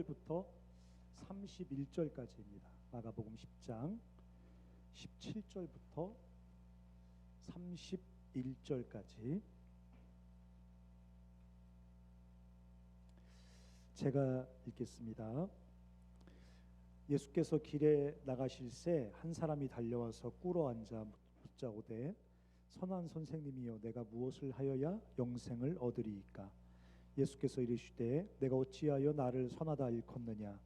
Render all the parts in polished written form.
부터 31절까지입니다. 마가복음 10장 17절부터 31절까지 제가 읽겠습니다. 예수께서 길에 나가실새 한 사람이 달려와서 꿇어 앉아 묻자오되 선한 선생님이여 내가 무엇을 하여야 영생을 얻으리이까? 예수께서 이르시되 내가 어찌하여 나를 선하다 일컫느냐?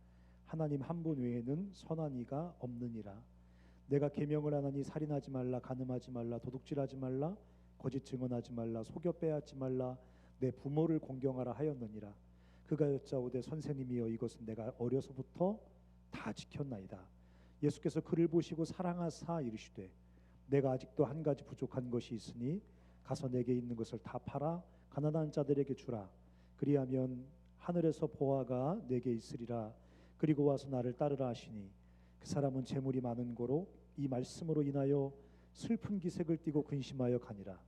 하나님 한 분 외에는 선한 이가 없느니라. 내가 계명을 하나니 살인하지 말라, 간음하지 말라, 도둑질하지 말라, 거짓 증언하지 말라, 속여 빼앗지 말라, 내 부모를 공경하라 하였느니라. 그가 여짜오되 선생님이여 이것은 내가 어려서부터 다 지켰나이다. 예수께서 그를 보시고 사랑하사 이르시되 내가 아직도 한 가지 부족한 것이 있으니 가서 내게 있는 것을 다 팔아 가난한 자들에게 주라. 그리하면 하늘에서 보화가 내게 있으리라. 그리고 와서 나를 따르라 하시니 그 사람은 재물이 많은 고로 이 말씀으로 인하여 슬픈 기색을 띠고 근심하여 가니라.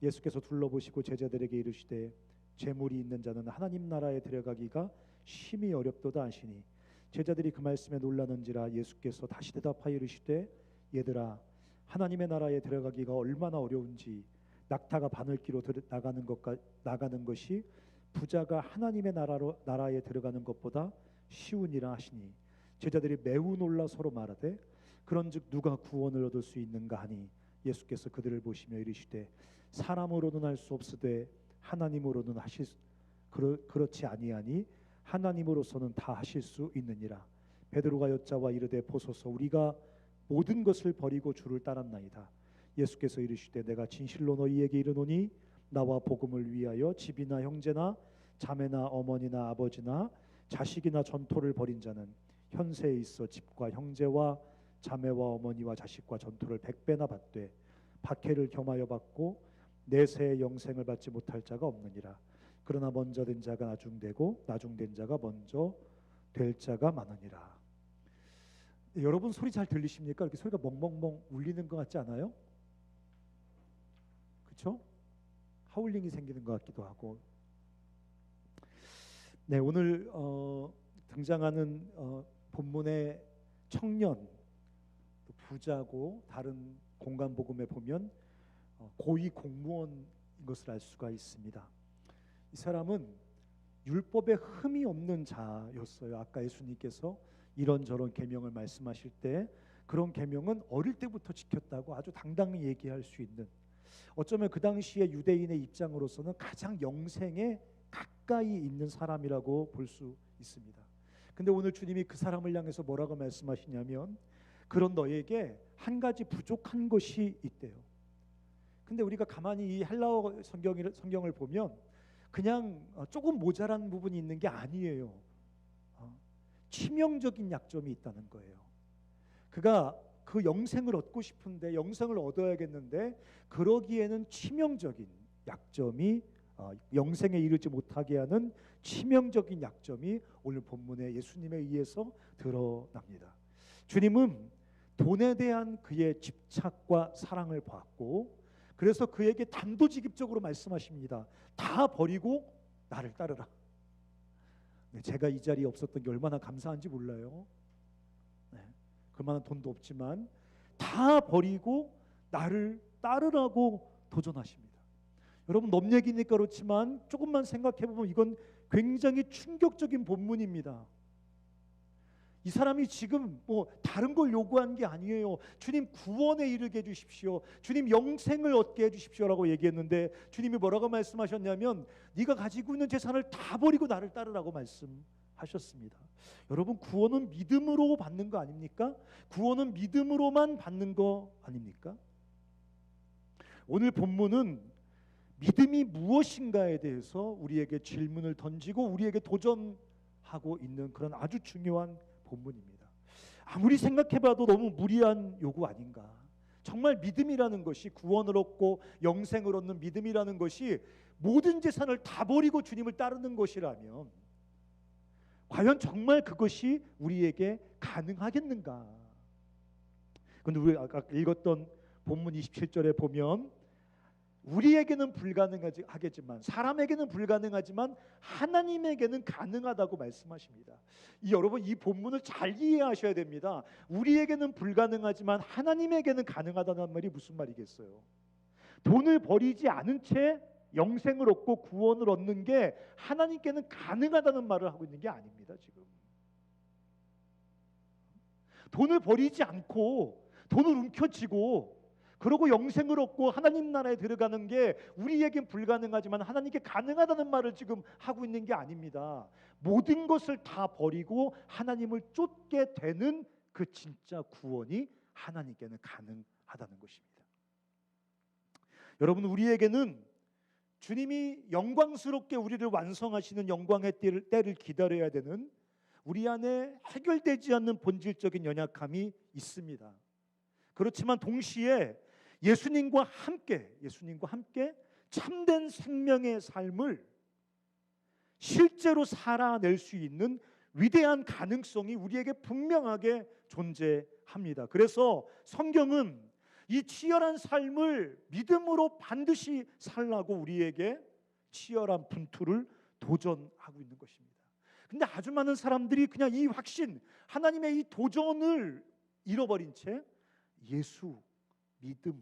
예수께서 둘러보시고 제자들에게 이르시되 재물이 있는 자는 하나님 나라에 들어가기가 심히 어렵도다 하시니 제자들이 그 말씀에 놀라는지라. 예수께서 다시 대답하여 이르시되 얘들아 하나님의 나라에 들어가기가 얼마나 어려운지 낙타가 바늘기로 나가는 것이 부자가 하나님의 나라에 들어가는 것보다 쉬우니라 하시니 제자들이 매우 놀라 서로 말하되 그런즉 누가 구원을 얻을 수 있는가 하니 예수께서 그들을 보시며 이르시되 사람으로는 할 수 없으되 하나님으로는 그렇지 아니하니 하나님으로서는 다 하실 수 있느니라. 베드로가 여짜와 이르되 보소서 우리가 모든 것을 버리고 주를 따랐나이다. 예수께서 이르시되 내가 진실로 너희에게 이르노니 나와 복음을 위하여 집이나 형제나 자매나 어머니나 아버지나 자식이나 전토를 벌인 자는 현세에 있어 집과 형제와 자매와 어머니와 자식과 전토를 100배나 받되 박해를 겸하여 받고 내세의 영생을 받지 못할 자가 없느니라. 그러나 먼저 된 자가 나중되고 나중된 자가 먼저 될 자가 많으니라. 여러분 소리 잘 들리십니까? 이렇게 소리가 멍멍멍 울리는 것 같지 않아요? 그렇죠? 하울링이 생기는 것 같기도 하고. 네, 오늘 등장하는 본문의 청년, 또 부자고 다른 공간 복음에 보면 고위 공무원인 것을 알 수가 있습니다. 이 사람은 율법에 흠이 없는 자였어요. 아까 예수님께서 이런저런 계명을 말씀하실 때 그런 계명은 어릴 때부터 지켰다고 아주 당당히 얘기할 수 있는, 어쩌면 그 당시에 유대인의 입장으로서는 가장 영생에 가까이 있는 사람이라고 볼 수 있습니다. 근데 오늘 주님이 그 사람을 향해서 뭐라고 말씀하시냐면 그런 너에게 한 가지 부족한 것이 있대요. 근데 우리가 가만히 이 헬라어 성경을 보면 그냥 조금 모자란 부분이 있는 게 아니에요. 치명적인 약점이 있다는 거예요. 그가 그 영생을 얻고 싶은데, 영생을 얻어야겠는데 그러기에는 치명적인 약점이, 영생에 이르지 못하게 하는 치명적인 약점이 오늘 본문에 예수님에 의해서 드러납니다. 주님은 돈에 대한 그의 집착과 사랑을 봤고, 그래서 그에게 단도직입적으로 말씀하십니다. 다 버리고 나를 따르라. 네, 제가 이 자리에 없었던 게 얼마나 감사한지 몰라요. 네, 그만한 돈도 없지만 다 버리고 나를 따르라고 도전하십니다. 여러분, 넘 얘기니까 그렇지만 조금만 생각해보면 이건 굉장히 충격적인 본문입니다. 이 사람이 지금 뭐 다른 걸 요구한 게 아니에요. 주님 구원에 이르게 해주십시오, 주님 영생을 얻게 해주십시오라고 얘기했는데 주님이 뭐라고 말씀하셨냐면 네가 가지고 있는 재산을 다 버리고 나를 따르라고 말씀하셨습니다. 여러분, 구원은 믿음으로 받는 거 아닙니까? 구원은 믿음으로만 받는 거 아닙니까? 오늘 본문은 믿음이 무엇인가에 대해서 우리에게 질문을 던지고 우리에게 도전하고 있는 그런 아주 중요한 본문입니다. 아무리 생각해봐도 너무 무리한 요구 아닌가? 정말 믿음이라는 것이, 구원을 얻고 영생을 얻는 믿음이라는 것이 모든 재산을 다 버리고 주님을 따르는 것이라면 과연 정말 그것이 우리에게 가능하겠는가? 그런데 우리 아까 읽었던 본문 27절에 보면 우리에게는 불가능하겠지만, 사람에게는 불가능하지만 하나님에게는 가능하다고 말씀하십니다. 여러분, 이 본문을 잘 이해하셔야 됩니다. 우리에게는 불가능하지만 하나님에게는 가능하다는 말이 무슨 말이겠어요? 돈을 버리지 않은 채 영생을 얻고 구원을 얻는 게 하나님께는 가능하다는 말을 하고 있는 게 아닙니다. 지금 돈을 버리지 않고 돈을 움켜쥐고 그러고 영생을 얻고 하나님 나라에 들어가는 게 우리에겐 불가능하지만 하나님께 가능하다는 말을 지금 하고 있는 게 아닙니다. 모든 것을 다 버리고 하나님을 쫓게 되는 그 진짜 구원이 하나님께는 가능하다는 것입니다. 여러분, 우리에게는 주님이 영광스럽게 우리를 완성하시는 영광의 때를 기다려야 되는 우리 안에 해결되지 않는 본질적인 연약함이 있습니다. 그렇지만 동시에 예수님과 함께 참된 생명의 삶을 실제로 살아낼 수 있는 위대한 가능성이 우리에게 분명하게 존재합니다. 그래서 성경은 이 치열한 삶을 믿음으로 반드시 살라고 우리에게 치열한 분투를 도전하고 있는 것입니다. 근데 아주 많은 사람들이 그냥 이 확신, 하나님의 이 도전을 잃어버린 채 예수, 믿음,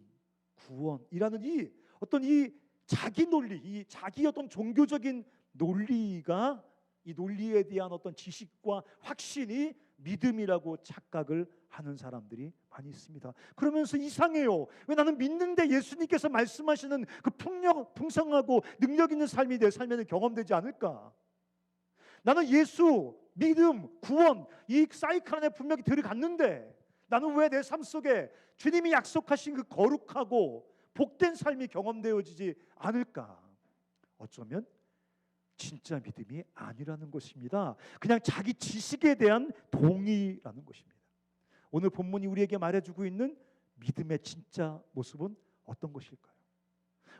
구원이라는 이 자기 논리, 이 자기 어떤 종교적인 논리가, 이 논리에 대한 어떤 지식과 확신이 믿음이라고 착각을 하는 사람들이 많이 있습니다. 그러면서 이상해요. 왜 나는 믿는데 예수님께서 말씀하시는 그 풍성하고 능력 있는 삶이 내 삶에는 경험되지 않을까? 나는 예수, 믿음, 구원 이 사이클 안에 분명히 들어갔는데 나는 왜 내 삶 속에 주님이 약속하신 그 거룩하고 복된 삶이 경험되어지지 않을까? 어쩌면 진짜 믿음이 아니라는 것입니다. 그냥 자기 지식에 대한 동의라는 것입니다. 오늘 본문이 우리에게 말해주고 있는 믿음의 진짜 모습은 어떤 것일까요?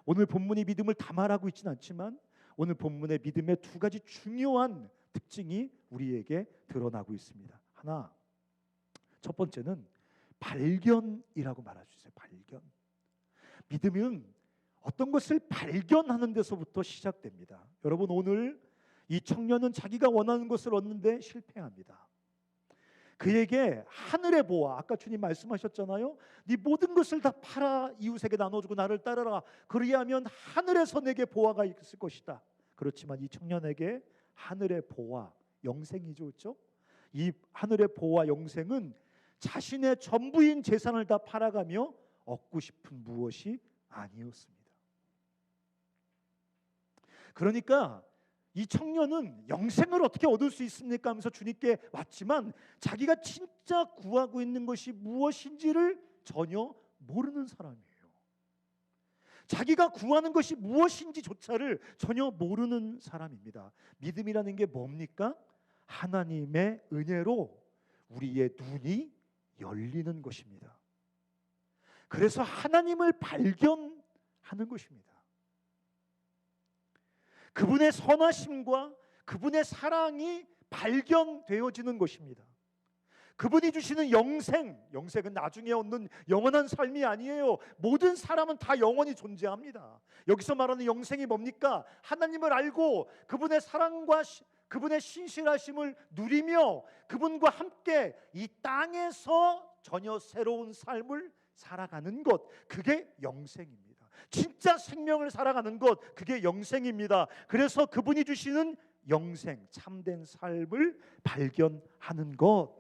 오늘 본문이 믿음을 다 말하고 있지는 않지만 오늘 본문의 믿음의 두 가지 중요한 특징이 우리에게 드러나고 있습니다. 하나, 첫 번째는 발견이라고 말할 수 있어요. 발견. 믿음은 어떤 것을 발견하는 데서부터 시작됩니다. 여러분, 오늘 이 청년은 자기가 원하는 것을 얻는데 실패합니다. 그에게 하늘의 보화, 아까 주님 말씀하셨잖아요. 네 모든 것을 다 팔아 이웃에게 나눠주고 나를 따르라. 그리하면 하늘에서 내게 보화가 있을 것이다. 그렇지만 이 청년에게 하늘의 보화, 영생이죠, 그렇죠? 이 하늘의 보화, 영생은 자신의 전부인 재산을 다 팔아가며 얻고 싶은 무엇이 아니었습니다. 그러니까 이 청년은 영생을 어떻게 얻을 수 있습니까 하면서 주님께 왔지만 자기가 진짜 구하고 있는 것이 무엇인지를 전혀 모르는 사람이에요. 자기가 구하는 것이 무엇인지조차를 전혀 모르는 사람입니다. 믿음이라는 게 뭡니까? 하나님의 은혜로 우리의 눈이 열리는 것입니다. 그래서 하나님을 발견하는 것입니다. 그분의 선하심과 그분의 사랑이 발견되어지는 것입니다. 그분이 주시는 영생은 나중에 얻는 영원한 삶이 아니에요. 모든 사람은 다 영원히 존재합니다. 여기서 말하는 영생이 뭡니까? 하나님을 알고 그분의 사랑과 그분의 신실하심을 누리며 그분과 함께 이 땅에서 전혀 새로운 삶을 살아가는 것, 그게 영생입니다. 진짜 생명을 살아가는 것, 그게 영생입니다. 그래서 그분이 주시는 영생, 참된 삶을 발견하는 것,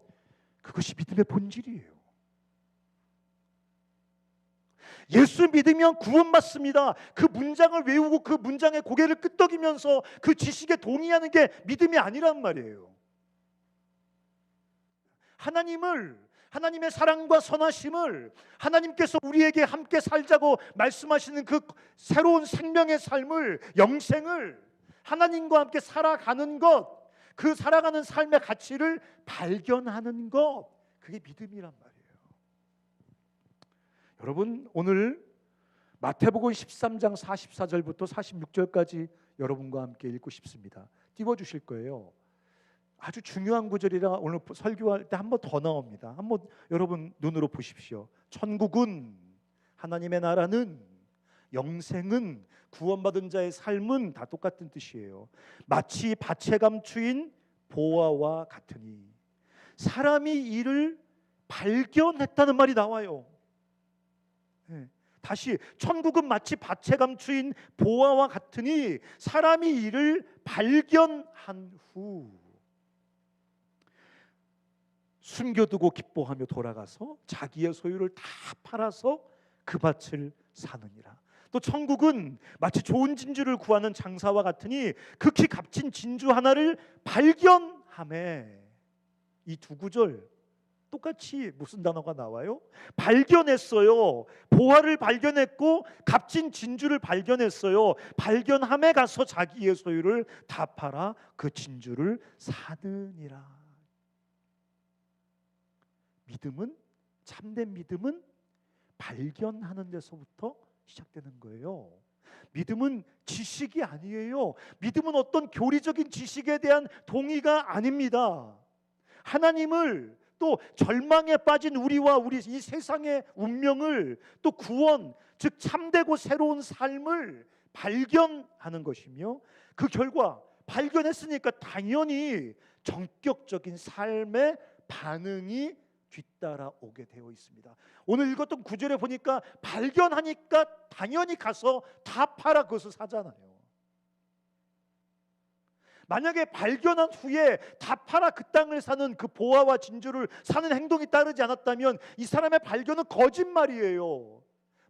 그것이 믿음의 본질이에요. 예수 믿으면 구원받습니다. 그 문장을 외우고 그 문장에 고개를 끄덕이면서 그 지식에 동의하는 게 믿음이 아니란 말이에요. 하나님의 사랑과 선하심을, 하나님께서 우리에게 함께 살자고 말씀하시는 그 새로운 생명의 삶을, 영생을, 하나님과 함께 살아가는 것, 그 살아가는 삶의 가치를 발견하는 것, 그게 믿음이란 말이에요. 여러분, 오늘 마태복음 13장 44절부터 46절까지 여러분과 함께 읽고 싶습니다. 띄워주실 거예요. 아주 중요한 구절이라 오늘 설교할 때 한 번 더 나옵니다. 한번 여러분 눈으로 보십시오. 천국은, 하나님의 나라는 영생은, 구원받은 자의 삶은 다 똑같은 뜻이에요. 마치 밭에 감추인 보화와 같으니, 사람이 이를 발견했다는 말이 나와요. 다시, 천국은 마치 밭에 감추인 보화와 같으니 사람이 이를 발견한 후 숨겨두고 기뻐하며 돌아가서 자기의 소유를 다 팔아서 그 밭을 사느니라. 또 천국은 마치 좋은 진주를 구하는 장사와 같으니 극히 값진 진주 하나를 발견하매. 이 두 구절 똑같이 무슨 단어가 나와요? 발견했어요. 보화를 발견했고 값진 진주를 발견했어요. 발견함에 가서 자기의 소유를 다 팔아 그 진주를 사느니라. 믿음은, 참된 믿음은 발견하는 데서부터 시작되는 거예요. 믿음은 지식이 아니에요. 믿음은 어떤 교리적인 지식에 대한 동의가 아닙니다. 하나님을, 또 절망에 빠진 우리와 우리 이 세상의 운명을, 또 구원, 즉 참되고 새로운 삶을 발견하는 것이며, 그 결과 발견했으니까 당연히 전격적인 삶의 반응이 뒤따라오게 되어 있습니다. 오늘 읽었던 구절에 보니까 발견하니까 당연히 가서 다 팔아 그것을 사잖아요. 만약에 발견한 후에 다 팔아 그 땅을 사는, 그 보화와 진주를 사는 행동이 따르지 않았다면 이 사람의 발견은 거짓말이에요.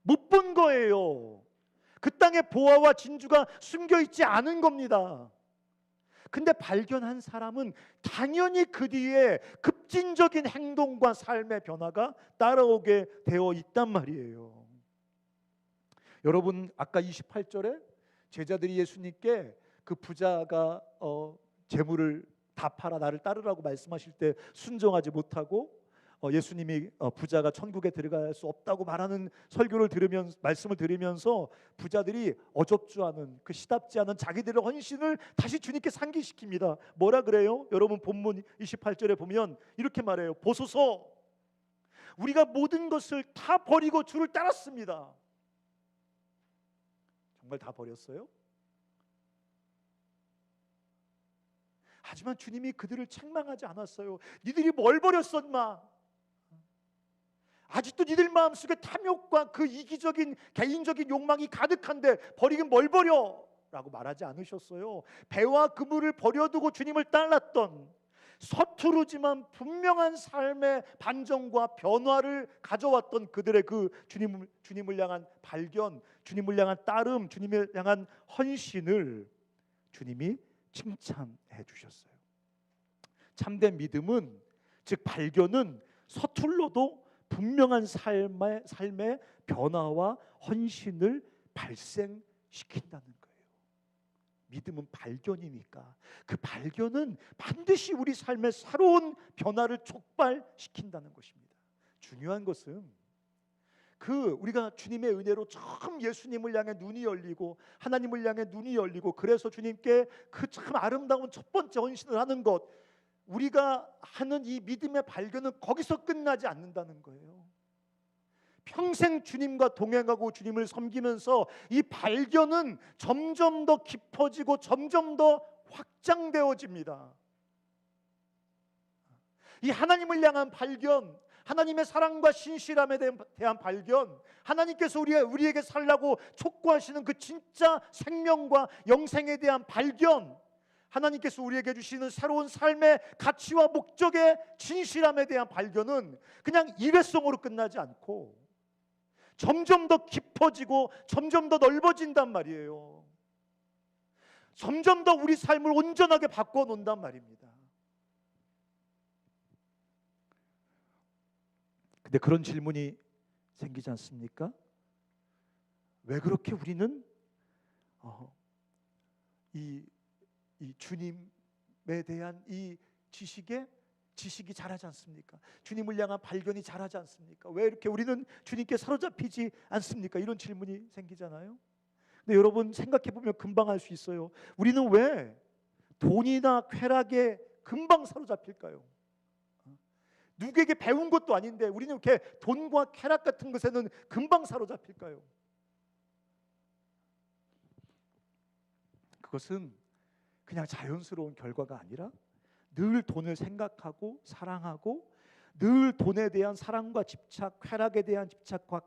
못 본 거예요. 그 땅에 보화와 진주가 숨겨 있지 않은 겁니다. 근데 발견한 사람은 당연히 그 뒤에 급진적인 행동과 삶의 변화가 따라오게 되어 있단 말이에요. 여러분, 아까 28절에 제자들이 예수님께 그 부자가 재물을 다 팔아 나를 따르라고 말씀하실 때 순종하지 못하고 예수님이 부자가 천국에 들어갈 수 없다고 말하는 설교를 들으면서, 말씀을 들으면서 부자들이 어접주하는, 그 시답지 않은 자기들의 헌신을 다시 주님께 상기시킵니다. 뭐라 그래요? 여러분 본문 28절에 보면 이렇게 말해요. 보소서, 우리가 모든 것을 다 버리고 주를 따랐습니다. 정말 다 버렸어요? 하지만 주님이 그들을 책망하지 않았어요. 니들이 뭘 버렸었마? 아직도 니들 마음속에 탐욕과 그 이기적인 개인적인 욕망이 가득한데 버리긴 뭘 버려? 라고 말하지 않으셨어요. 배와 그물을 버려두고 주님을 따랐던, 서투르지만 분명한 삶의 반전과 변화를 가져왔던 그들의 그 주님을 향한 발견, 주님을 향한 따름, 주님을 향한 헌신을 주님이 칭찬해 주셨어요. 참된 믿음은, 즉 발견은 서툴러도 분명한 삶의 변화와 헌신을 발생시킨다는 거예요. 믿음은 발견이니까 그 발견은 반드시 우리 삶의 새로운 변화를 촉발시킨다는 것입니다. 중요한 것은 우리가 주님의 은혜로 처음 예수님을 향해 눈이 열리고 하나님을 향해 눈이 열리고, 그래서 주님께 그 참 아름다운 첫 번째 헌신을 하는 것, 우리가 하는 이 믿음의 발견은 거기서 끝나지 않는다는 거예요. 평생 주님과 동행하고 주님을 섬기면서 이 발견은 점점 더 깊어지고 점점 더 확장되어집니다. 이 하나님을 향한 발견, 하나님의 사랑과 신실함에 대한 발견, 하나님께서 우리에게 살라고 촉구하시는 그 진짜 생명과 영생에 대한 발견, 하나님께서 우리에게 주시는 새로운 삶의 가치와 목적의 진실함에 대한 발견은 그냥 일회성으로 끝나지 않고 점점 더 깊어지고 점점 더 넓어진단 말이에요. 점점 더 우리 삶을 온전하게 바꿔놓는단 말입니다. 근데 그런 질문이 생기지 않습니까? 왜 그렇게 우리는 이 주님에 대한 이 지식이 자라지 않습니까? 주님을 향한 발견이 자라지 않습니까? 왜 이렇게 우리는 주님께 사로잡히지 않습니까? 이런 질문이 생기잖아요. 근데 여러분 생각해 보면 금방 알 수 있어요. 우리는 왜 돈이나 쾌락에 금방 사로잡힐까요? 누구에게 배운 것도 아닌데 우리는 이렇게 돈과 쾌락 같은 것에는 금방 사로잡힐까요? 그것은 그냥 자연스러운 결과가 아니라 늘 돈을 생각하고 사랑하고 늘 돈에 대한 사랑과 집착, 쾌락에 대한 집착과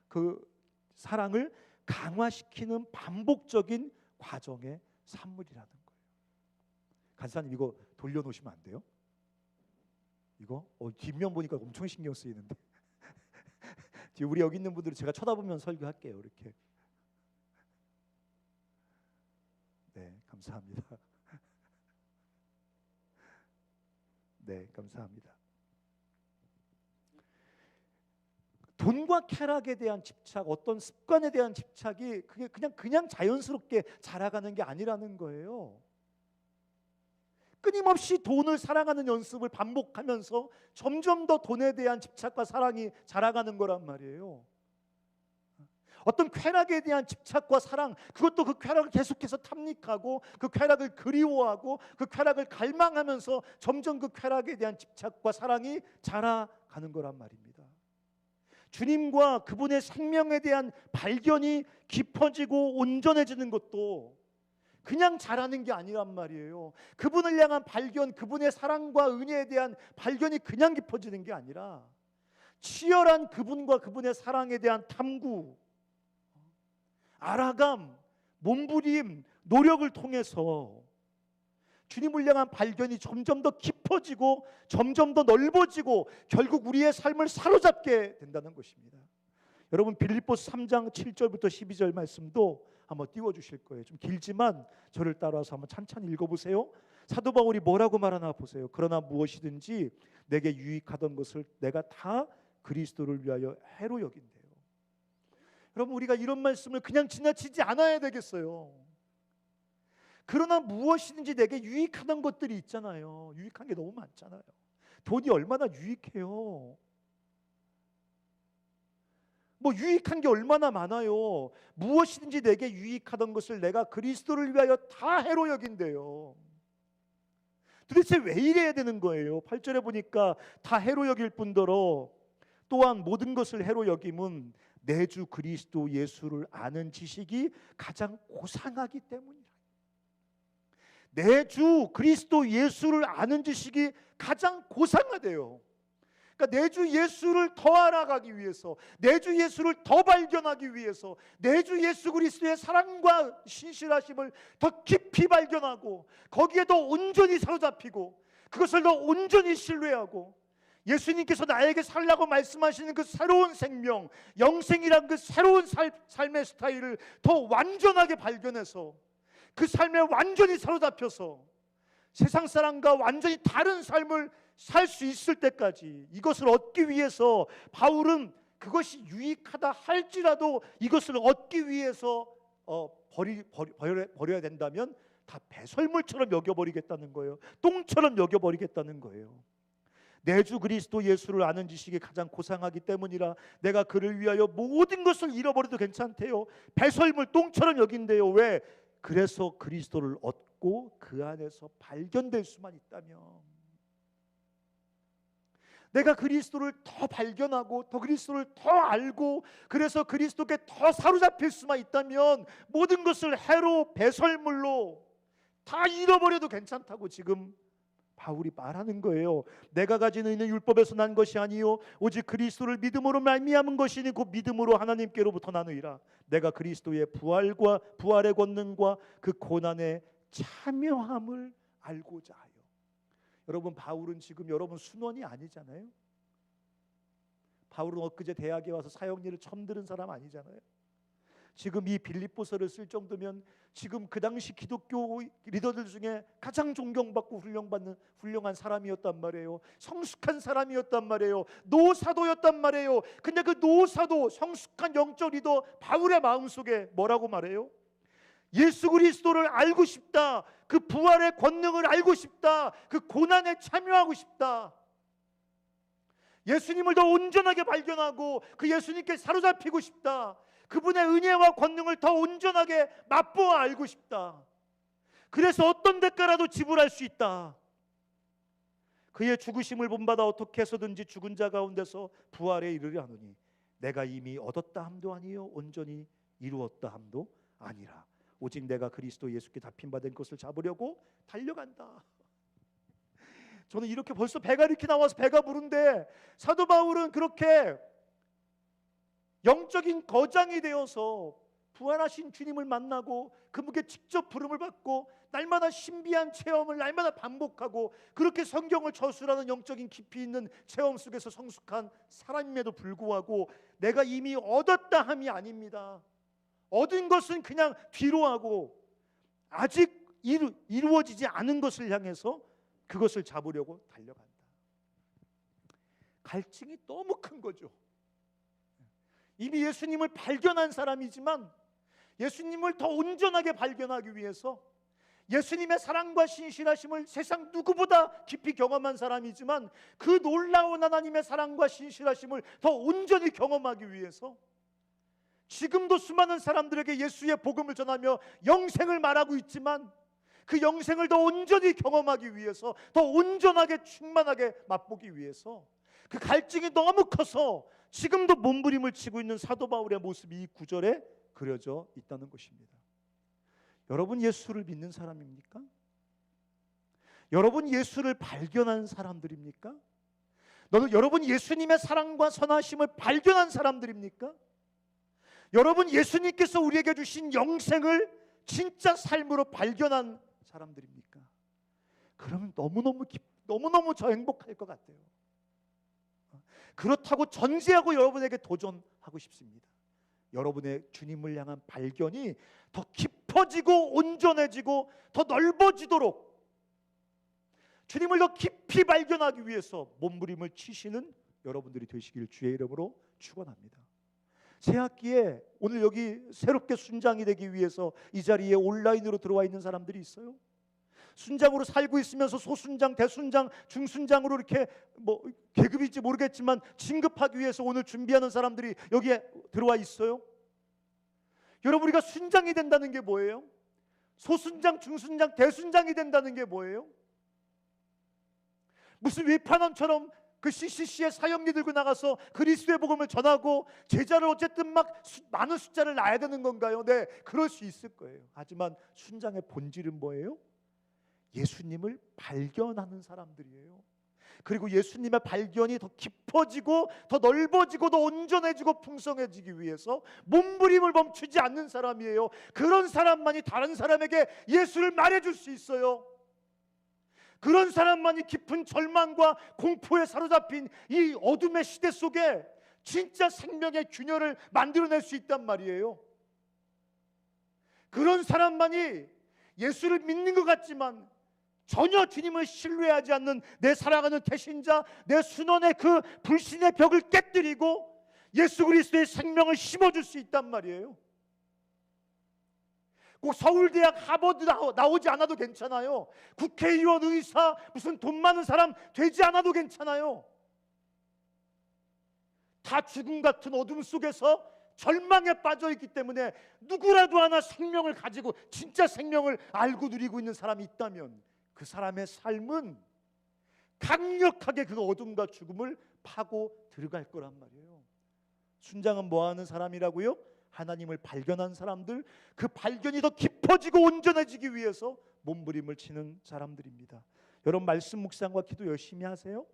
그 사랑을 강화시키는 반복적인 과정의 산물이라는 거예요. 간사님 이거 돌려놓으시면 안 돼요? 이거 뒷면 보니까 엄청 신경 쓰이는데 우리 여기 있는 분들은 제가 쳐다보면 설교할게요. 이렇게. 네, 감사합니다. 네, 감사합니다. 돈과 쾌락에 대한 집착, 어떤 습관에 대한 집착이 그게 그냥 자연스럽게 자라가는 게 아니라는 거예요. 끊임없이 돈을 사랑하는 연습을 반복하면서 점점 더 돈에 대한 집착과 사랑이 자라가는 거란 말이에요. 어떤 쾌락에 대한 집착과 사랑, 그것도 그 쾌락을 계속해서 탐닉하고 그 쾌락을 그리워하고 그 쾌락을 갈망하면서 점점 그 쾌락에 대한 집착과 사랑이 자라가는 거란 말입니다. 주님과 그분의 생명에 대한 발견이 깊어지고 온전해지는 것도 그냥 자라는 게 아니란 말이에요. 그분을 향한 발견, 그분의 사랑과 은혜에 대한 발견이 그냥 깊어지는 게 아니라 치열한 그분과 그분의 사랑에 대한 탐구, 알아감, 몸부림, 노력을 통해서 주님을 향한 발견이 점점 더 깊어지고 점점 더 넓어지고 결국 우리의 삶을 사로잡게 된다는 것입니다. 여러분 빌립보서 3장 7절부터 12절 말씀도 한번 띄워주실 거예요. 좀 길지만 저를 따라서 한번 찬찬히 읽어보세요. 사도 바울이 뭐라고 말하나 보세요. 그러나 무엇이든지 내게 유익하던 것을 내가 다 그리스도를 위하여 해로 여긴대요. 여러분 우리가 이런 말씀을 그냥 지나치지 않아야 되겠어요. 그러나 무엇이든지 내게 유익하던 것들이 있잖아요. 유익한 게 너무 많잖아요. 돈이 얼마나 유익해요. 뭐 유익한 게 얼마나 많아요. 무엇이든지 내게 유익하던 것을 내가 그리스도를 위하여 다 해로 여긴대요. 도대체 왜 이래야 되는 거예요? 8절에 보니까 다 해로 여길 뿐더러 또한 모든 것을 해로 여김은 내 주 그리스도 예수를 아는 지식이 가장 고상하기 때문이라. 내 주 그리스도 예수를 아는 지식이 가장 고상하대요. 그러니까 내 주 예수를 더 알아가기 위해서, 내 주 예수를 더 발견하기 위해서, 내 주 예수 그리스도의 사랑과 신실하심을 더 깊이 발견하고 거기에 더 온전히 사로잡히고 그것을 더 온전히 신뢰하고 예수님께서 나에게 살라고 말씀하시는 그 새로운 생명, 영생이란 그 새로운 삶의 스타일을 더 완전하게 발견해서 그 삶에 완전히 사로잡혀서 세상 사람과 완전히 다른 삶을 살 수 있을 때까지 이것을 얻기 위해서 바울은 그것이 유익하다 할지라도 이것을 얻기 위해서 버려야 된다면 다 배설물처럼 여겨버리겠다는 거예요. 똥처럼 여겨버리겠다는 거예요. 내 주 그리스도 예수를 아는 지식이 가장 고상하기 때문이라 내가 그를 위하여 모든 것을 잃어버려도 괜찮대요. 배설물 똥처럼 여긴대요. 왜? 그래서 그리스도를 얻고 그 안에서 발견될 수만 있다면, 내가 그리스도를 더 발견하고 더 그리스도를 더 알고 그래서 그리스도께 더 사로잡힐 수만 있다면 모든 것을 해로 배설물로 다 잃어버려도 괜찮다고 지금 바울이 말하는 거예요. 내가 가진 의는 율법에서 난 것이 아니요 오직 그리스도를 믿음으로 말미암은 것이니 그 믿음으로 하나님께로부터 나느니라. 내가 그리스도의 부활의 권능과 그 고난의 참여함을 알고자 하여. 여러분 바울은 지금 여러분 순원이 아니잖아요. 바울은 엊그제 대학에 와서 사역일을 처음 들은 사람 아니잖아요. 지금 이 빌립보서를 쓸 정도면 지금 그 당시 기독교 리더들 중에 가장 존경받고 훈련받는 훌륭한 사람이었단 말이에요. 성숙한 사람이었단 말이에요. 노사도였단 말이에요. 근데 그 노사도 성숙한 영적 리더 바울의 마음속에 뭐라고 말해요? 예수 그리스도를 알고 싶다. 그 부활의 권능을 알고 싶다. 그 고난에 참여하고 싶다. 예수님을 더 온전하게 발견하고 그 예수님께 사로잡히고 싶다. 그분의 은혜와 권능을 더 온전하게 맛보아 알고 싶다. 그래서 어떤 대가라도 지불할 수 있다. 그의 죽으심을 본받아 어떻게 해서든지 죽은 자 가운데서 부활에 이르려 하노니 내가 이미 얻었다 함도 아니요 온전히 이루었다 함도 아니라 오직 내가 그리스도 예수께 잡힌받은 것을 잡으려고 달려간다. 저는 이렇게 벌써 배가 이렇게 나와서 배가 부른데 사도 바울은 그렇게 영적인 거장이 되어서 부활하신 주님을 만나고 그분께 직접 부름을 받고 날마다 신비한 체험을 날마다 반복하고 그렇게 성경을 저술하는 영적인 깊이 있는 체험 속에서 성숙한 사람임에도 불구하고 내가 이미 얻었다 함이 아닙니다. 얻은 것은 그냥 뒤로 하고 아직 이루어지지 않은 것을 향해서 그것을 잡으려고 달려간다. 갈증이 너무 큰 거죠. 이미 예수님을 발견한 사람이지만 예수님을 더 온전하게 발견하기 위해서 예수님의 사랑과 신실하심을 세상 누구보다 깊이 경험한 사람이지만 그 놀라운 하나님의 사랑과 신실하심을 더 온전히 경험하기 위해서 지금도 수많은 사람들에게 예수의 복음을 전하며 영생을 말하고 있지만 그 영생을 더 온전히 경험하기 위해서 더 온전하게 충만하게 맛보기 위해서 그 갈증이 너무 커서 지금도 몸부림을 치고 있는 사도 바울의 모습이 이 구절에 그려져 있다는 것입니다. 여러분 예수를 믿는 사람입니까? 여러분 예수를 발견한 사람들입니까? 여러분 예수님의 사랑과 선하심을 발견한 사람들입니까? 여러분 예수님께서 우리에게 주신 영생을 진짜 삶으로 발견한 사람들입니까? 그러면 너무너무 저 행복할 것 같아요. 그렇다고 전제하고 여러분에게 도전하고 싶습니다. 여러분의 주님을 향한 발견이 더 깊어지고 온전해지고 더 넓어지도록 주님을 더 깊이 발견하기 위해서 몸부림을 치시는 여러분들이 되시길 주의 이름으로 축원합니다. 새학기에 오늘 여기 새롭게 순장이 되기 위해서 이 자리에 온라인으로 들어와 있는 사람들이 있어요. 순장으로 살고 있으면서 소순장, 대순장, 중순장으로 이렇게 계급일지 모르겠지만 진급하기 위해서 오늘 준비하는 사람들이 여기에 들어와 있어요. 여러분 우리가 순장이 된다는 게 뭐예요? 소순장, 중순장, 대순장이 된다는 게 뭐예요? 무슨 위판원처럼 그 CCC의 사형리 들고 나가서 그리스도의 복음을 전하고 제자를 어쨌든 막 많은 숫자를 낳아야 되는 건가요? 네, 그럴 수 있을 거예요. 하지만 순장의 본질은 뭐예요? 예수님을 발견하는 사람들이에요. 그리고 예수님의 발견이 더 깊어지고 더 넓어지고 더 온전해지고 풍성해지기 위해서 몸부림을 멈추지 않는 사람이에요. 그런 사람만이 다른 사람에게 예수를 말해줄 수 있어요. 그런 사람만이 깊은 절망과 공포에 사로잡힌 이 어둠의 시대 속에 진짜 생명의 균열을 만들어낼 수 있단 말이에요. 그런 사람만이 예수를 믿는 것 같지만 전혀 주님을 신뢰하지 않는 내 사랑하는 태신자, 내 순원의 그 불신의 벽을 깨뜨리고 예수 그리스도의 생명을 심어줄 수 있단 말이에요. 꼭 서울대학 하버드 나오지 않아도 괜찮아요. 국회의원, 의사, 무슨 돈 많은 사람 되지 않아도 괜찮아요. 다 죽음 같은 어둠 속에서 절망에 빠져 있기 때문에 누구라도 하나 생명을 가지고 진짜 생명을 알고 누리고 있는 사람이 있다면 그 사람의 삶은 강력하게 그 어둠과 죽음을 파고 들어갈 거란 말이에요. 순장은 뭐하는 사람이라고요? 하나님을 발견한 사람들, 그 발견이 더 깊어지고 온전해지기 위해서 몸부림을 치는 사람들입니다. 여러분 말씀 묵상과 기도 열심히 하세요?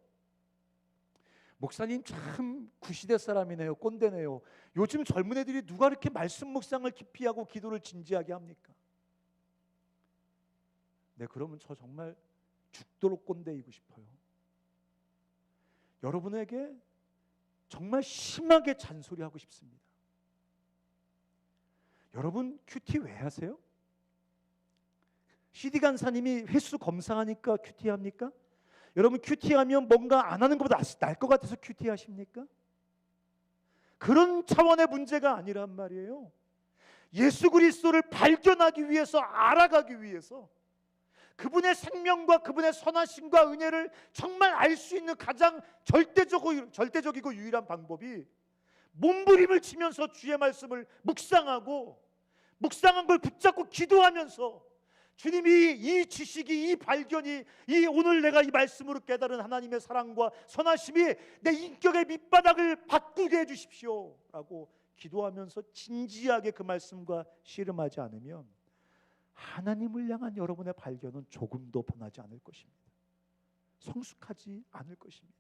목사님 참 구시대 사람이네요. 꼰대네요. 요즘 젊은 애들이 누가 이렇게 말씀 묵상을 깊이 하고 기도를 진지하게 합니까? 네, 그러면 저 정말 죽도록 꼰대이고 싶어요. 여러분에게 정말 심하게 잔소리하고 싶습니다. 여러분 큐티 왜 하세요? CD 간사님이 횟수 검사하니까 큐티 합니까? 여러분 큐티하면 뭔가 안 하는 것보다 나을 것 같아서 큐티하십니까? 그런 차원의 문제가 아니란 말이에요. 예수 그리스도를 발견하기 위해서, 알아가기 위해서 그분의 생명과 그분의 선하심과 은혜를 정말 알 수 있는 가장 절대적이고 유일한 방법이 몸부림을 치면서 주의 말씀을 묵상한 걸 붙잡고 기도하면서 주님이 이 지식이, 이 발견이, 이 오늘 내가 이 말씀으로 깨달은 하나님의 사랑과 선하심이 내 인격의 밑바닥을 바꾸게 해주십시오 라고 기도하면서 진지하게 그 말씀과 씨름하지 않으면 하나님을 향한 여러분의 발견은 조금도 변하지 않을 것입니다. 성숙하지 않을 것입니다.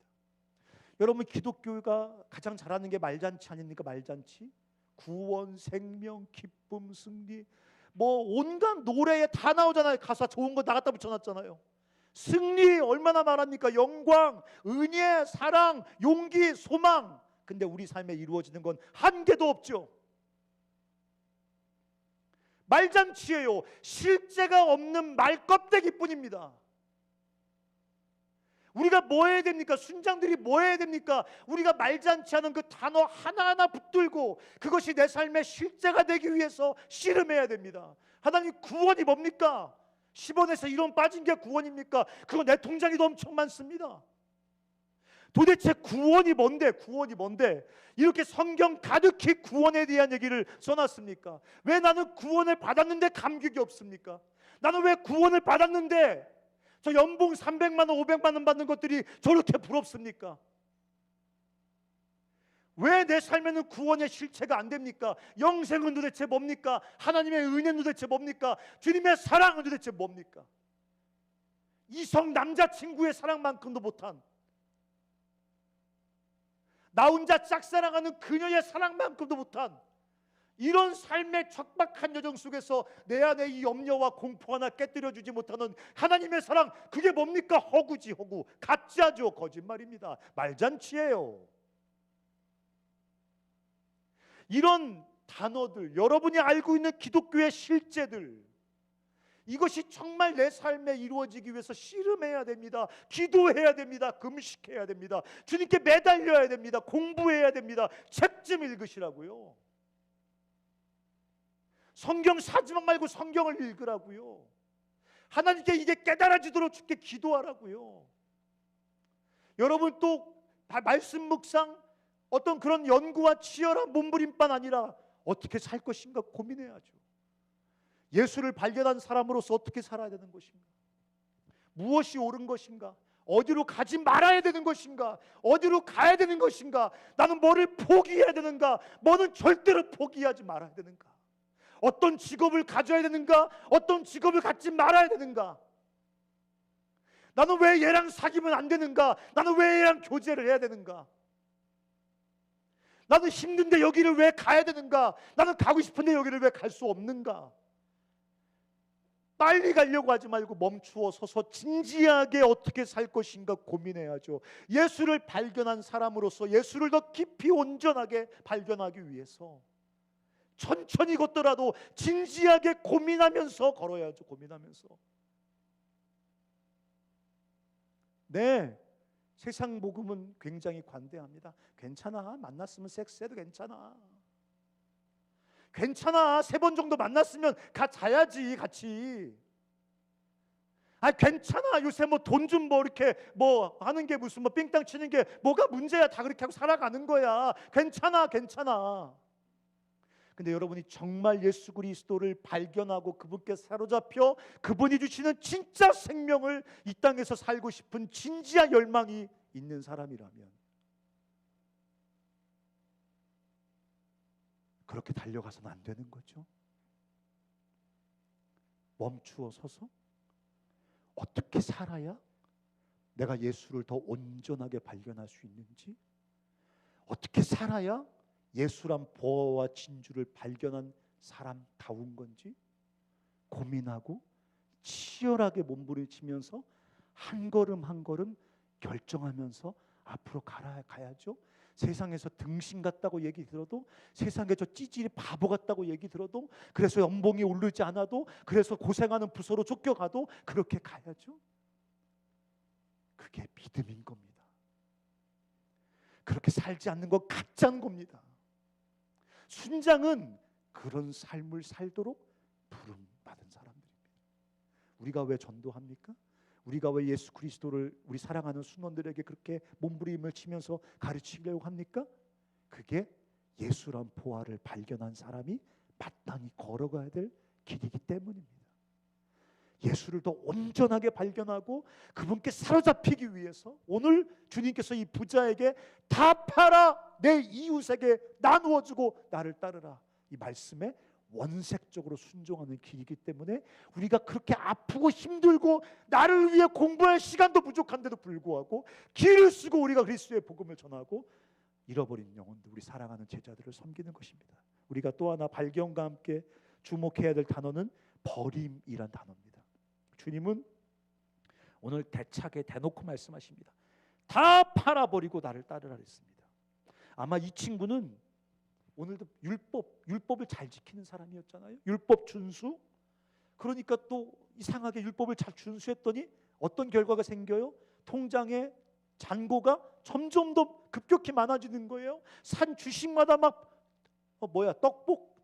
여러분, 기독교가 가장 잘하는 게 말잔치 아닙니까? 말잔치. 구원, 생명, 기쁨, 승리, 뭐 온갖 노래에 다 나오잖아요. 가사 좋은 거 다 갖다 붙여놨잖아요. 승리 얼마나 말합니까? 영광, 은혜, 사랑, 용기, 소망. 근데 우리 삶에 이루어지는 건 한 개도 없죠. 말잔치예요. 실제가 없는 말껍데기뿐입니다. 우리가 뭐 해야 됩니까? 순장들이 뭐 해야 됩니까? 우리가 말잔치하는 그 단어 하나하나 붙들고 그것이 내 삶의 실제가 되기 위해서 씨름해야 됩니다. 하나님, 구원이 뭡니까? 10원에서 1원 빠진 게 구원입니까? 그거 내 통장에도 엄청 많습니다. 도대체 구원이 뭔데? 구원이 뭔데? 이렇게 성경 가득히 구원에 대한 얘기를 써놨습니까? 왜 나는 구원을 받았는데 감격이 없습니까? 나는 왜 구원을 받았는데 저 연봉 300만 원, 500만 원 받는 것들이 저렇게 부럽습니까? 왜 내 삶에는 구원의 실체가 안 됩니까? 영생은 도대체 뭡니까? 하나님의 은혜는 도대체 뭡니까? 주님의 사랑은 도대체 뭡니까? 이성 남자친구의 사랑만큼도 못한, 나 혼자 짝사랑하는 그녀의 사랑만큼도 못한 이런 삶의 척박한 여정 속에서 내 안에 이 염려와 공포 하나 깨뜨려주지 못하는 하나님의 사랑, 그게 뭡니까? 허구지, 허구. 가짜죠. 거짓말입니다. 말잔치예요. 이런 단어들, 여러분이 알고 있는 기독교의 실제들, 이것이 정말 내 삶에 이루어지기 위해서 씨름해야 됩니다. 기도해야 됩니다. 금식해야 됩니다. 주님께 매달려야 됩니다. 공부해야 됩니다. 책 좀 읽으시라고요. 성경 사지만 말고 성경을 읽으라고요. 하나님께 이게 깨달아지도록 주께 기도하라고요. 여러분, 또 말씀 묵상, 어떤 그런 연구와 치열한 몸부림뿐 아니라 어떻게 살 것인가 고민해야죠. 예수를 발견한 사람으로서 어떻게 살아야 되는 것인가? 무엇이 옳은 것인가? 어디로 가지 말아야 되는 것인가? 어디로 가야 되는 것인가? 나는 뭐를 포기해야 되는가? 뭐는 절대로 포기하지 말아야 되는가? 어떤 직업을 가져야 되는가? 어떤 직업을 갖지 말아야 되는가? 나는 왜 얘랑 사귀면 안 되는가? 나는 왜 얘랑 교제를 해야 되는가? 나는 힘든데 여기를 왜 가야 되는가? 나는 가고 싶은데 여기를 왜 갈 수 없는가? 빨리 가려고 하지 말고 멈추어 서서 진지하게 어떻게 살 것인가 고민해야죠. 예수를 발견한 사람으로서 예수를 더 깊이 온전하게 발견하기 위해서 천천히 걷더라도 진지하게 고민하면서 걸어야죠. 고민하면서. 네, 세상 복음은 굉장히 관대합니다. 괜찮아, 만났으면 섹스해도 괜찮아. 괜찮아, 3번 정도 만났으면 자야지 같이. 아, 괜찮아, 요새 뭐 돈 좀 뭐 이렇게 뭐 하는 게 무슨 뭐 삥땅 치는 게 뭐가 문제야. 다 그렇게 하고 살아가는 거야. 괜찮아, 괜찮아. 근데 여러분이 정말 예수 그리스도를 발견하고 그분께 사로잡혀 그분이 주시는 진짜 생명을 이 땅에서 살고 싶은 진지한 열망이 있는 사람이라면 그렇게 달려가서는 안 되는 거죠. 멈추어 서서 어떻게 살아야 내가 예수를 더 온전하게 발견할 수 있는지, 어떻게 살아야 예수란 보화와 진주를 발견한 사람다운 건지 고민하고 치열하게 몸부림치면서 한 걸음 한 걸음 결정하면서 앞으로 가야죠. 세상에서 등신 같다고 얘기 들어도, 세상에 저 찌질이 바보 같다고 얘기 들어도, 그래서 연봉이 오르지 않아도, 그래서 고생하는 부서로 쫓겨가도 그렇게 가야죠. 그게 믿음인 겁니다. 그렇게 살지 않는 건 가짜인 겁니다. 순장은 그런 삶을 살도록 부름받은 사람들입니다. 우리가 왜 전도합니까? 우리가 왜 예수 그리스도를 우리 사랑하는 순원들에게 그렇게 몸부림을 치면서 가르치려고 합니까? 그게 예수란 보화를 발견한 사람이 마땅히 걸어가야 될 길이기 때문입니다. 예수를 더 온전하게 발견하고 그분께 사로잡히기 위해서 오늘 주님께서 이 부자에게 다 팔아 내 이웃에게 나누어주고 나를 따르라, 이 말씀에 원색적으로 순종하는 길이기 때문에 우리가 그렇게 아프고 힘들고 나를 위해 공부할 시간도 부족한데도 불구하고 길을 쓰고 우리가 그리스도의 복음을 전하고 잃어버린 영혼들, 우리 사랑하는 제자들을 섬기는 것입니다. 우리가 또 하나 발견과 함께 주목해야 될 단어는 버림이란 단어입니다. 주님은 오늘 대차게 대놓고 말씀하십니다. 다 팔아버리고 나를 따르라 했습니다. 아마 이 친구는 오늘도 율법을 잘 지키는 사람이었잖아요. 율법 준수. 그러니까 또 이상하게 율법을 잘 준수했더니 어떤 결과가 생겨요? 통장에 잔고가 점점 더 급격히 많아지는 거예요. 산 주식마다 막 떡폭,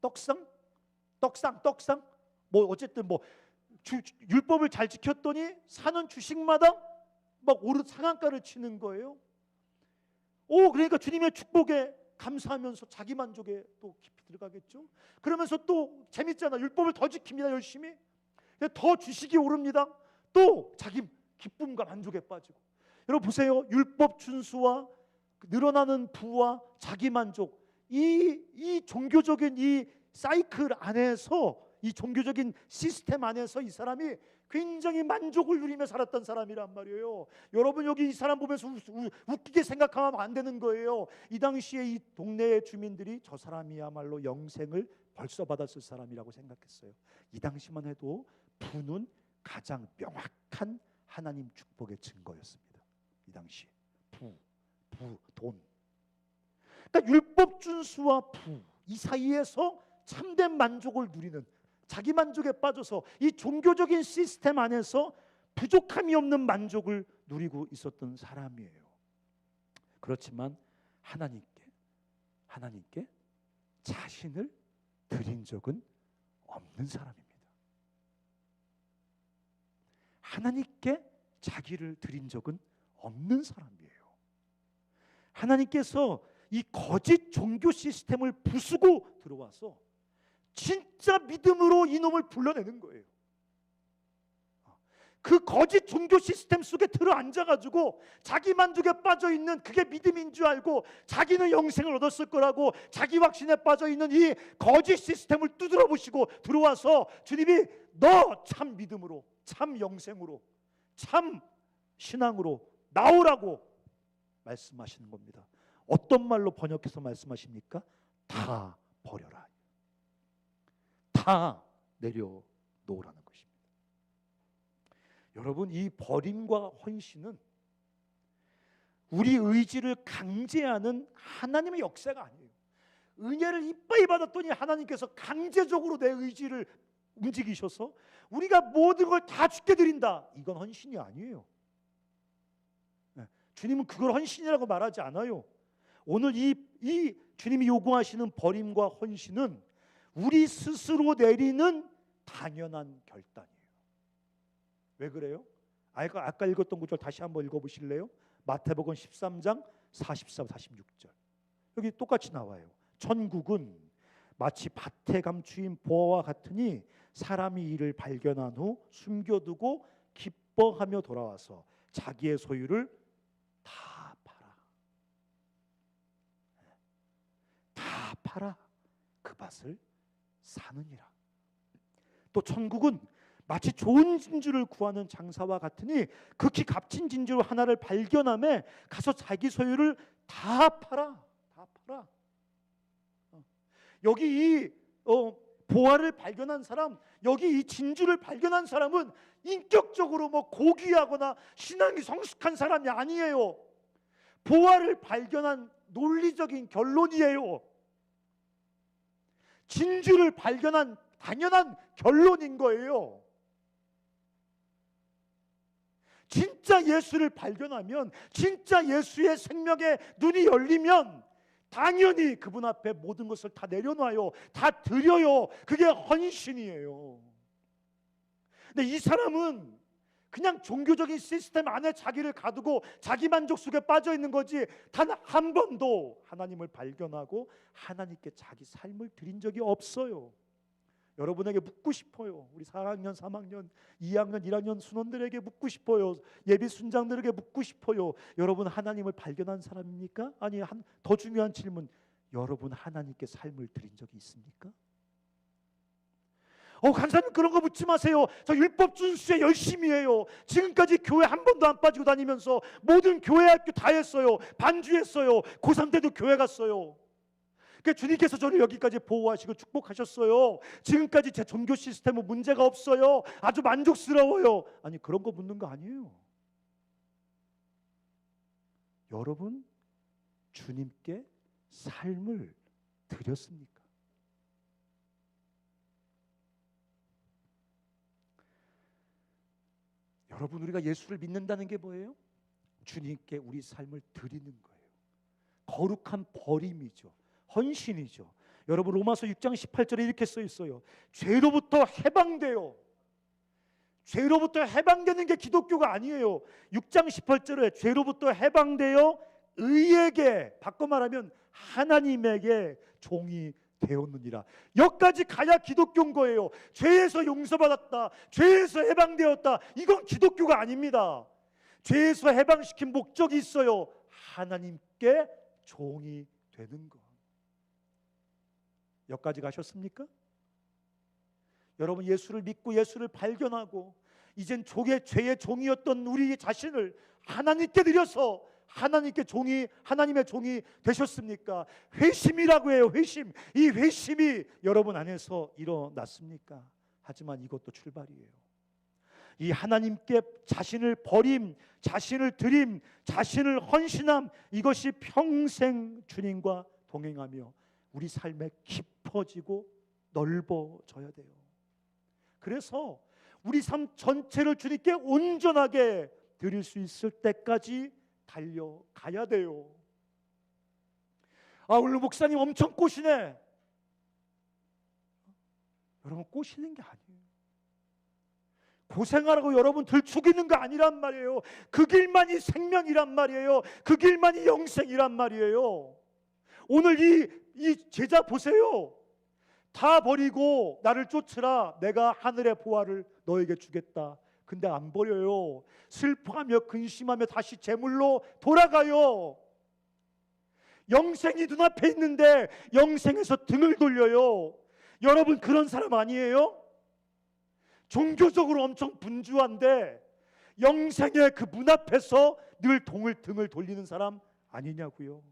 떡상 뭐 어쨌든 뭐 율법을 잘 지켰더니 사는 주식마다 막 상한가를 치는 거예요. 그러니까 주님의 축복에 감사하면서 자기 만족에 또 깊이 들어가겠죠. 그러면서 또 재밌잖아. 율법을 더 지킵니다. 열심히. 더 주식이 오릅니다. 또 자기 기쁨과 만족에 빠지고. 여러분 보세요. 율법 준수와 늘어나는 부와 자기 만족, 이 종교적인 이 사이클 안에서, 이 종교적인 시스템 안에서 이 사람이 굉장히 만족을 누리며 살았던 사람이란 말이에요. 여러분 여기 이 사람 보면서 웃기게 생각하면 안 되는 거예요. 이 당시에 이 동네의 주민들이 저 사람이야말로 영생을 벌써 받았을 사람이라고 생각했어요. 이 당시만 해도 부는 가장 명확한 하나님 축복의 증거였습니다. 이 당시 돈. 그러니까 율법 준수와 부, 이 사이에서 참된 만족을 누리는, 자기 만족에 빠져서 이 종교적인 시스템 안에서 부족함이 없는 만족을 누리고 있었던 사람이에요. 그렇지만 하나님께 자신을 드린 적은 없는 사람입니다. 하나님께 자기를 드린 적은 없는 사람이에요. 하나님께서 이 거짓 종교 시스템을 부수고 들어와서 진짜 믿음으로 이놈을 불러내는 거예요. 그 거짓 종교 시스템 속에 들어앉아가지고 자기 만족에 빠져있는 그게 믿음인 줄 알고 자기는 영생을 얻었을 거라고 자기 확신에 빠져있는 이 거짓 시스템을 두드려 보시고 들어와서 주님이 너 참 믿음으로, 참 영생으로, 참 신앙으로 나오라고 말씀하시는 겁니다. 어떤 말로 번역해서 말씀하십니까? 다 버려라, 다 내려놓으라는 것입니다. 여러분, 이 버림과 헌신은 우리 의지를 강제하는 하나님의 역사가 아니에요. 은혜를 이빠이 받았더니 하나님께서 강제적으로 내 의지를 움직이셔서 우리가 모든 걸 다 주께 드린다, 이건 헌신이 아니에요. 주님은 그걸 헌신이라고 말하지 않아요. 오늘 이 주님이 요구하시는 버림과 헌신은 우리 스스로 내리는 당연한 결단이에요. 왜 그래요? 아까 읽었던 구절 다시 한번 읽어보실래요? 마태복음 13장 44, 46절. 여기 똑같이 나와요. 천국은 마치 밭에 감추인 보화와 같으니 사람이 이를 발견한 후 숨겨두고 기뻐하며 돌아와서 자기의 소유를 다 팔아 그 밭을 사느니라. 또 천국은 마치 좋은 진주를 구하는 장사와 같으니 극히 값진 진주 하나를 발견함에 가서 자기 소유를 다 팔아. 여기 이 보화를 발견한 사람, 여기 이 진주를 발견한 사람은 인격적으로 뭐 고귀하거나 신앙이 성숙한 사람이 아니에요. 보화를 발견한 논리적인 결론이에요. 진주를 발견한 당연한 결론인 거예요. 진짜 예수를 발견하면, 진짜 예수의 생명에 눈이 열리면 당연히 그분 앞에 모든 것을 다 내려놔요. 다 드려요. 그게 헌신이에요. 근데 이 사람은 그냥 종교적인 시스템 안에 자기를 가두고 자기 만족 속에 빠져 있는 거지, 단 한 번도 하나님을 발견하고 하나님께 자기 삶을 드린 적이 없어요. 여러분에게 묻고 싶어요. 우리 4학년, 3학년, 2학년, 1학년 순원들에게 묻고 싶어요. 예비 순장들에게 묻고 싶어요. 여러분 하나님을 발견한 사람입니까? 아니, 더 중요한 질문, 여러분 하나님께 삶을 드린 적이 있습니까? 간사님 그런 거 묻지 마세요. 저 율법 준수에 열심히 해요. 지금까지 교회 한 번도 안 빠지고 다니면서 모든 교회 학교 다 했어요. 반주했어요. 고3 때도 교회 갔어요. 그러니까 주님께서 저를 여기까지 보호하시고 축복하셨어요. 지금까지 제 종교 시스템은 문제가 없어요. 아주 만족스러워요. 아니, 그런 거 묻는 거 아니에요. 여러분 주님께 삶을 드렸습니까? 여러분, 우리가 예수를 믿는다는 게 뭐예요? 주님께 우리 삶을 드리는 거예요. 거룩한 버림이죠. 헌신이죠. 여러분, 로마서 6장 18절에 이렇게 써 있어요. 죄로부터 해방돼요. 죄로부터 해방되는 게 기독교가 아니에요. 6장 18절에 죄로부터 해방되어 의에게, 바꿔 말하면 하나님에게 종이 되었느니라. 여기까지 가야 기독교인 거예요. 죄에서 용서받았다, 죄에서 해방되었다, 이건 기독교가 아닙니다. 죄에서 해방시킨 목적이 있어요. 하나님께 종이 되는 것. 여기까지 가셨습니까? 여러분, 예수를 믿고 예수를 발견하고 이젠 죄의 종이었던 우리 자신을 하나님께 드려서 하나님의 종이 되셨습니까? 회심이라고 해요. 회심. 이 회심이 여러분 안에서 일어났습니까? 하지만 이것도 출발이에요. 이 하나님께 자신을 버림, 자신을 드림, 자신을 헌신함, 이것이 평생 주님과 동행하며 우리 삶에 깊어지고 넓어져야 돼요. 그래서 우리 삶 전체를 주님께 온전하게 드릴 수 있을 때까지 달려가야 돼요. 오늘 목사님 엄청 꼬시네. 여러분, 꼬시는 게 아니에요. 고생하라고 여러분 들추기는 거 아니란 말이에요. 그 길만이 생명이란 말이에요. 그 길만이 영생이란 말이에요. 오늘 이 제자 보세요. 다 버리고 나를 쫓으라. 내가 하늘의 보화를 너에게 주겠다. 근데 안 버려요. 슬퍼하며 근심하며 다시 제물로 돌아가요. 영생이 눈앞에 있는데 영생에서 등을 돌려요. 여러분, 그런 사람 아니에요? 종교적으로 엄청 분주한데 영생의 그 문 앞에서 늘 등을 돌리는 사람 아니냐고요.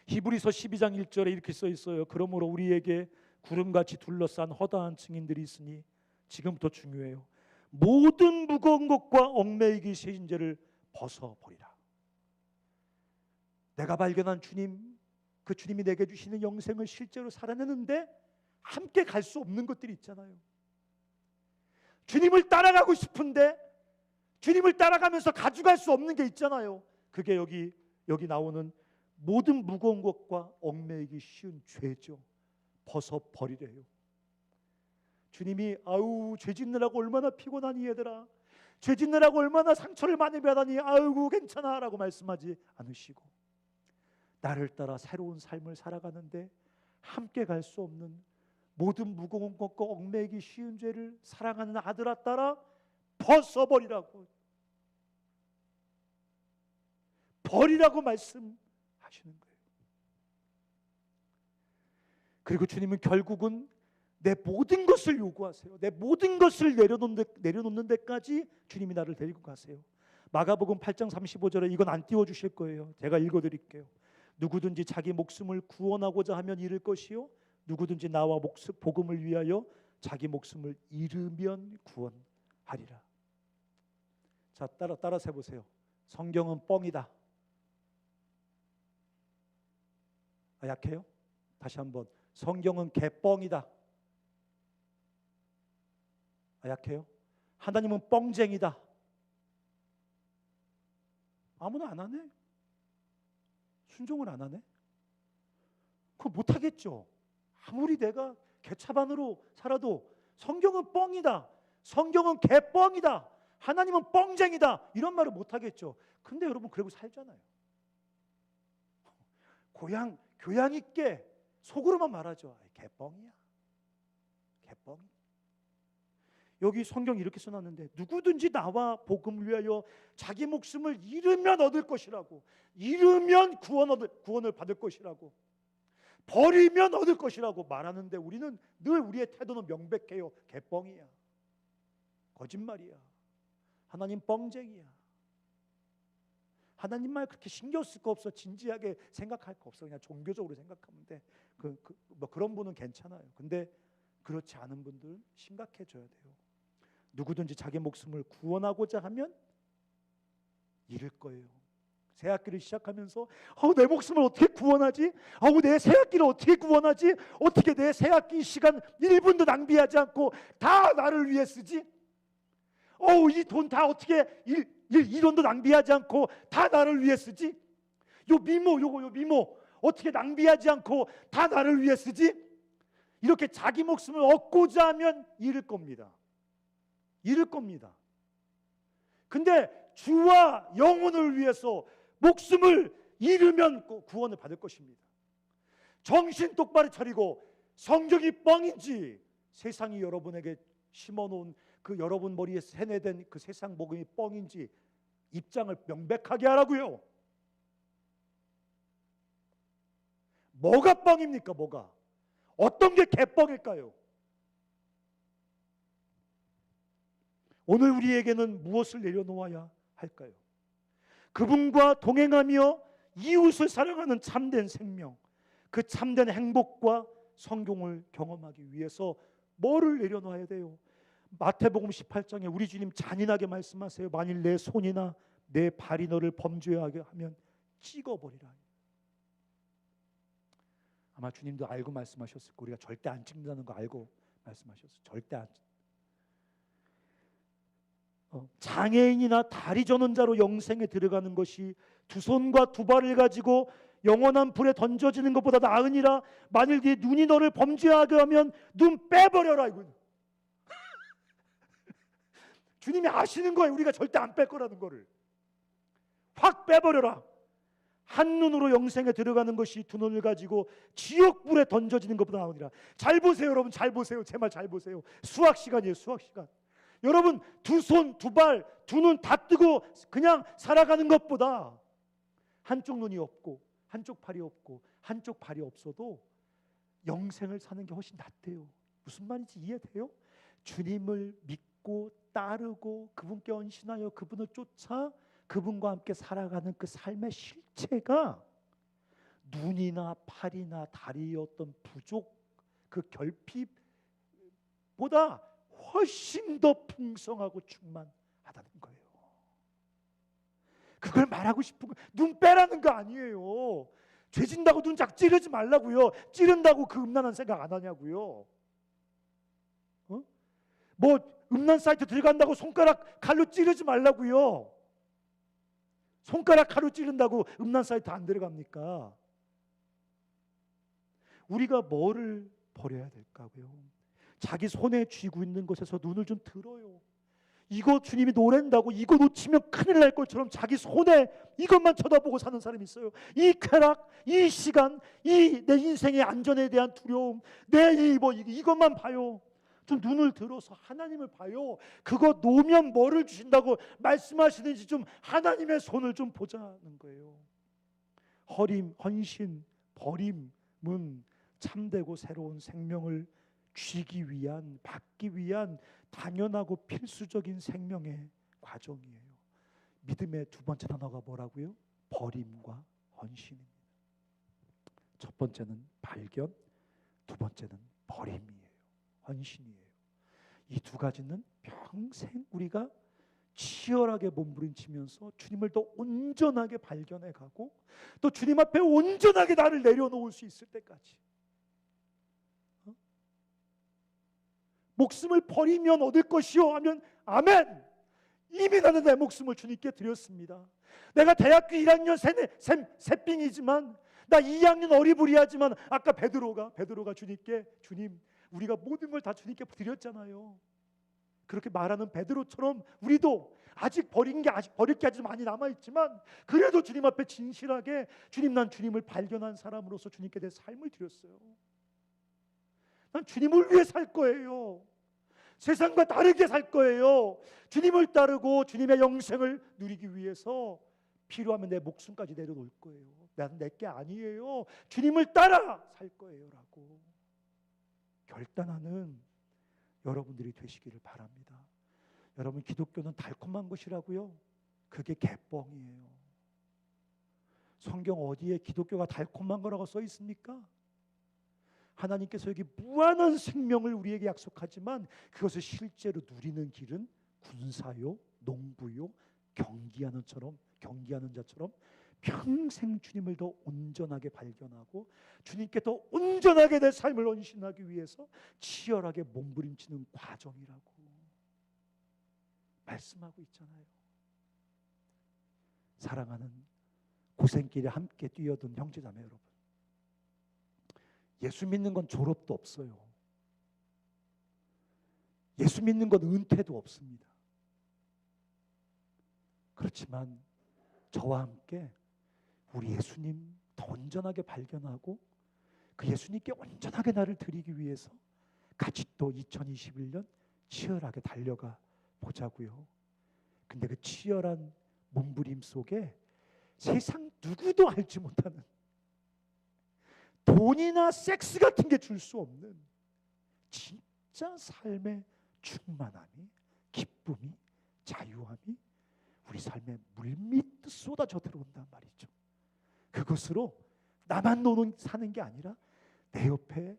히브리서 12장 1절에 이렇게 써 있어요. 그러므로 우리에게 구름같이 둘러싼 허다한 증인들이 있으니, 지금부터 중요해요, 모든 무거운 것과 얽매이기 쉬운 죄를 벗어버리라. 내가 발견한 주님, 그 주님이 내게 주시는 영생을 실제로 살아내는데 함께 갈 수 없는 것들이 있잖아요. 주님을 따라가고 싶은데 주님을 따라가면서 가져갈 수 없는 게 있잖아요. 그게 여기 나오는 모든 무거운 것과 얽매이기 쉬운 죄죠. 벗어버리래요. 주님이 죄 짓느라고 얼마나 피곤하니 얘들아, 죄 짓느라고 얼마나 상처를 많이 받았니, 아이고 괜찮아 라고 말씀하지 않으시고, 나를 따라 새로운 삶을 살아가는데 함께 갈 수 없는 모든 무거운 것과 얽매이기 쉬운 죄를 사랑하는 아들아 딸아 벗어버리라고, 버리라고 말씀하시는 거예요. 그리고 주님은 결국은 내 모든 것을 요구하세요. 내 모든 것을 내려놓는 데까지 주님이 나를 데리고 가세요. 마가복음 8장 35절에 이건 안 띄워주실 거예요. 제가 읽어드릴게요. 누구든지 자기 목숨을 구원하고자 하면 잃을 것이요, 누구든지 나와 복음을 위하여 자기 목숨을 잃으면 구원하리라. 자, 따라서 해보세요. 성경은 뻥이다. 약해요? 다시 한번. 성경은 개뻥이다. 약해요? 하나님은 뻥쟁이다. 아무나 안 하네. 순종을 안 하네. 그거 못하겠죠. 아무리 내가 개차반으로 살아도 성경은 뻥이다, 성경은 개뻥이다, 하나님은 뻥쟁이다, 이런 말을 못하겠죠. 근데 여러분 그러고 살잖아요. 교양 있게 속으로만 말하죠. 개뻥이야. 개뻥이. 여기 성경 이렇게 써놨는데 누구든지 나와 복음을 위하여 자기 목숨을 잃으면 얻을 것이라고, 잃으면 구원을 받을 것이라고, 버리면 얻을 것이라고 말하는데 우리는 늘 우리의 태도는 명백해요. 개뻥이야, 거짓말이야, 하나님 뻥쟁이야, 하나님 말 그렇게 신경 쓸 거 없어, 진지하게 생각할 거 없어, 그냥 종교적으로 생각하면 돼. 뭐 그런 분은 괜찮아요. 근데 그렇지 않은 분들 심각해져야 돼요. 누구든지 자기 목숨을 구원하고자 하면 잃을 거예요. 새학기를 시작하면서 내 목숨을 어떻게 구원하지? 내 새학기를 어떻게 구원하지? 어떻게 내 새학기 시간 1분도 낭비하지 않고 다 나를 위해 쓰지? 이 돈 다 어떻게 1원도 낭비하지 않고 다 나를 위해 쓰지? 요 미모 어떻게 낭비하지 않고 다 나를 위해 쓰지? 이렇게 자기 목숨을 얻고자 하면 잃을 겁니다. 잃을 겁니다. 근데 주와 영혼을 위해서 목숨을 잃으면 구원을 받을 것입니다. 정신 똑바로 차리고 성경이 뻥인지, 세상이 여러분에게 심어놓은 그 여러분 머리에 세뇌된 그 세상 복음이 뻥인지 입장을 명백하게 하라고요. 뭐가 뻥입니까? 뭐가? 어떤 게 개뻥일까요? 오늘 우리에게는 무엇을 내려놓아야 할까요? 그분과 동행하며 이웃을 사랑하는 참된 생명, 그 참된 행복과 성공을 경험하기 위해서 뭐를 내려놓아야 돼요? 마태복음 18장에 우리 주님 잔인하게 말씀하세요. 만일 내 손이나 내 발이 너를 범죄하게 하면 찍어버리라. 아마 주님도 알고 말씀하셨을 거예요. 우리가 절대 안 찍는다는 거 알고 말씀하셨어요. 절대 안 찍는다. 장애인이나 다리 저는 자로 영생에 들어가는 것이 두 손과 두 발을 가지고 영원한 불에 던져지는 것보다 나으니라. 만일 네 눈이 너를 범죄하게 하면 눈 빼버려라. 이거 주님이 아시는 거예요. 우리가 절대 안 뺄 거라는 거를. 확 빼버려라. 한 눈으로 영생에 들어가는 것이 두 눈을 가지고 지옥불에 던져지는 것보다 나으니라. 잘 보세요, 여러분. 잘 보세요. 제 말 잘 보세요. 수학 시간이에요. 수학 시간. 여러분, 두 손, 두 발, 두 눈 다 뜨고 그냥 살아가는 것보다 한쪽 눈이 없고 한쪽 팔이 없고 한쪽 발이 없어도 영생을 사는 게 훨씬 낫대요. 무슨 말인지 이해돼요? 주님을 믿고 따르고 그분께 헌신하여 그분을 쫓아 그분과 함께 살아가는 그 삶의 실체가 눈이나 팔이나 다리의 어떤 부족, 그 결핍보다 훨씬 더 풍성하고 충만하다는 거예요. 그걸 말하고 싶은 거, 눈 빼라는 거 아니에요. 죄 진다고 눈 쫙 찌르지 말라고요. 찌른다고 그 음란한 생각 안 하냐고요. 뭐 음란 사이트 들어간다고 손가락 칼로 찌르지 말라고요. 손가락 칼로 찌른다고 음란 사이트 안 들어갑니까? 우리가 뭐를 버려야 될까고요? 자기 손에 쥐고 있는 것에서 눈을 좀 들어요. 이거 주님이 노랜다고 이거 놓치면 큰일 날 것처럼 자기 손에 이것만 쳐다보고 사는 사람이 있어요. 이 쾌락, 이 시간, 이 내 인생의 안전에 대한 두려움, 이것만 봐요. 좀 눈을 들어서 하나님을 봐요. 그거 놓으면 뭐를 주신다고 말씀하시는지 좀 하나님의 손을 좀 보자는 거예요. 허림, 헌신, 버림은 참되고 새로운 생명을 쥐기 위한, 받기 위한 당연하고 필수적인 생명의 과정이에요. 믿음의 두 번째 단어가 뭐라고요? 버림과 헌신입니다. 첫 번째는 발견, 두 번째는 버림이에요. 헌신이에요. 이 두 가지는 평생 우리가 치열하게 몸부림치면서 주님을 더 온전하게 발견해 가고 또 주님 앞에 온전하게 나를 내려놓을 수 있을 때까지, 목숨을 버리면 얻을 것이요 하면 아멘. 이미 나는 내 목숨을 주님께 드렸습니다. 내가 대학교 1학년 새삥이지만 나 2학년 어리부리하지만 아까 베드로가 주님께, 주님 우리가 모든 걸 다 주님께 드렸잖아요. 그렇게 말하는 베드로처럼 우리도 아직 버릴 게 아직 많이 남아있지만 그래도 주님 앞에 진실하게 주님, 난 주님을 발견한 사람으로서 주님께 내 삶을 드렸어요. 난 주님을 위해 살 거예요. 세상과 다르게 살 거예요. 주님을 따르고 주님의 영생을 누리기 위해서 필요하면 내 목숨까지 내려놓을 거예요. 나는 내게 아니에요. 주님을 따라 살 거예요 라고 결단하는 여러분들이 되시기를 바랍니다. 여러분, 기독교는 달콤한 것이라고요? 그게 개뻥이에요. 성경 어디에 기독교가 달콤한 거라고 써 있습니까? 하나님께서 여기 무한한 생명을 우리에게 약속하지만 그것을 실제로 누리는 길은 군사요, 농부요, 경기하는 자처럼 평생 주님을 더 온전하게 발견하고 주님께 더 온전하게 내 삶을 헌신하기 위해서 치열하게 몸부림치는 과정이라고 말씀하고 있잖아요. 사랑하는 고생길에 함께 뛰어든 형제자매 여러분, 예수 믿는 건 졸업도 없어요. 예수 믿는 건 은퇴도 없습니다. 그렇지만 저와 함께 우리 예수님 더 온전하게 발견하고 그 예수님께 온전하게 나를 드리기 위해서 같이 또 2021년 치열하게 달려가 보자고요. 근데 그 치열한 몸부림 속에 세상 누구도 알지 못하는 돈이나 섹스 같은 게 줄 수 없는 진짜 삶의 충만함이, 기쁨이, 자유함이 우리 삶에 물밀듯 쏟아져 들어온단 말이죠. 그것으로 나만 사는 게 아니라 내 옆에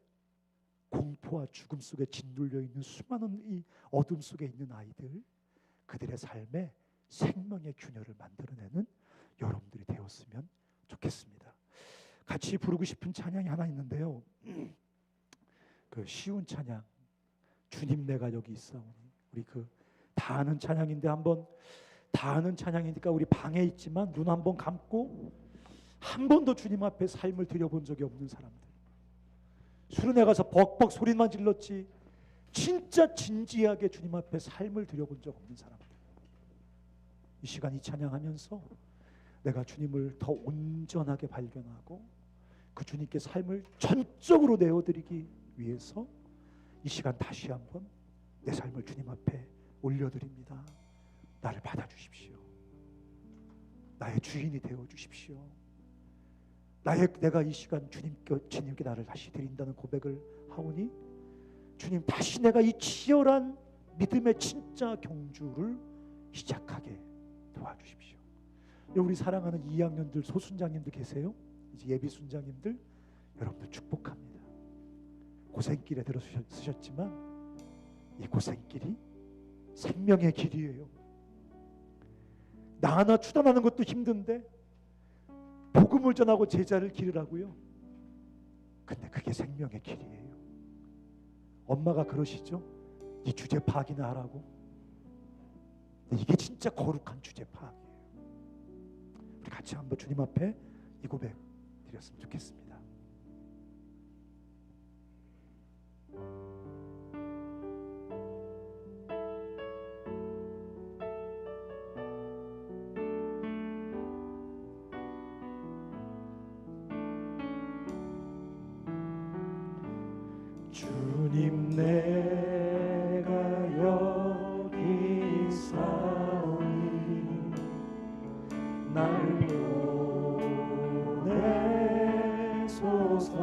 공포와 죽음 속에 짓눌려 있는 수많은 이 어둠 속에 있는 아이들, 그들의 삶에 생명의 균열을 만들어내는 여러분들이 되었으면 좋겠습니다. 같이 부르고 싶은 찬양이 하나 있는데요. 그 쉬운 찬양, 주님 내가 여기 있사오니, 우리 그 다 아는 찬양인데 한번, 다 아는 찬양이니까 우리 방에 있지만 눈 한번 감고 한 번도 주님 앞에 삶을 드려본 적이 없는 사람들, 수련회 가서 벅벅 소리만 질렀지 진짜 진지하게 주님 앞에 삶을 드려본 적 없는 사람들, 이 시간 이 찬양하면서 내가 주님을 더 온전하게 발견하고 그 주님께 삶을 전적으로 내어드리기 위해서 이 시간 다시 한번 내 삶을 주님 앞에 올려드립니다. 나를 받아주십시오. 나의 주인이 되어주십시오. 내가 이 시간 주님께 나를 다시 드린다는 고백을 하오니 주님, 다시 내가 이 치열한 믿음의 진짜 경주를 시작하게 도와주십시오. 우리 사랑하는 2학년들 소순장님들 계세요? 이제 예비 순장님들, 여러분들 축복합니다. 고생길에 들어서셨지만 이 고생길이 생명의 길이에요. 나 하나 추단하는 것도 힘든데 복음을 전하고 제자를 기르라고요. 근데 그게 생명의 길이에요. 엄마가 그러시죠? 네 주제 파악이나 하라고. 이게 진짜 거룩한 주제 파악이에요. 우리 같이 한번 주님 앞에 이 고백 드렸으면 좋겠습니다. 주님 내가 여기 있사오니 날 보내소서.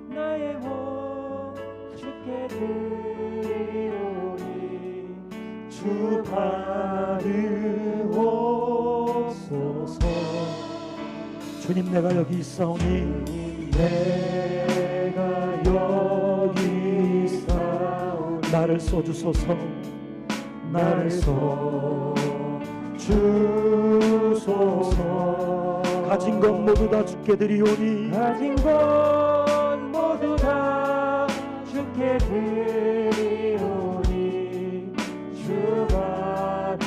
나의 몸 주께 드리오니 주 받으옵소서. 주님 내가 여기 있사오니 내가 여기 있사오니 나를 써주소서. 나를 써주소서. 가진 것 모두 다 주께 드리오니 가진 것 모두 다 주께 드리오니 주 받으옵소서.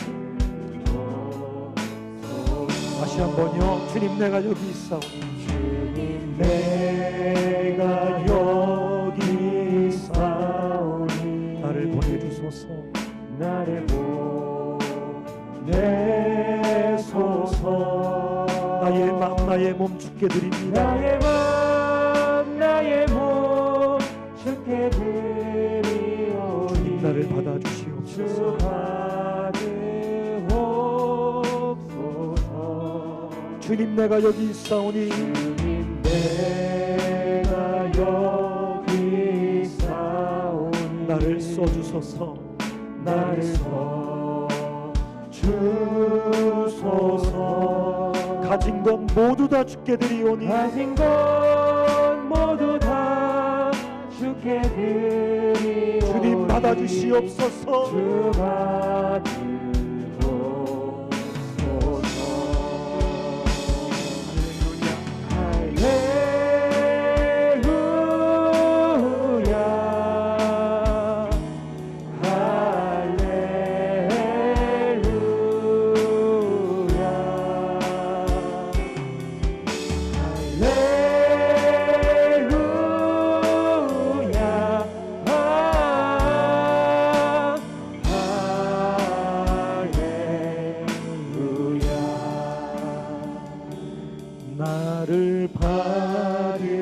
다시 한번요. 주님 내가 여기 있사오니 주님 내가 여기 있사오니 나를 보내주소서. 나를 보내소서. 나의 맘 나의 몸 주께 드립니다. 나의 몸 주께 드리오니 주님 나를 받아주시옵소서. 주님 내가 여기 있사오니 주님 내가 여기 있사오니 나를 써주소서. 나를 써주소서. 가진 것 모두 다 주께 드리오니 가진 것 모두 다 주께 드리오니 주님 받아주시옵소서. 주 받으소서. 나를 받으옵소서.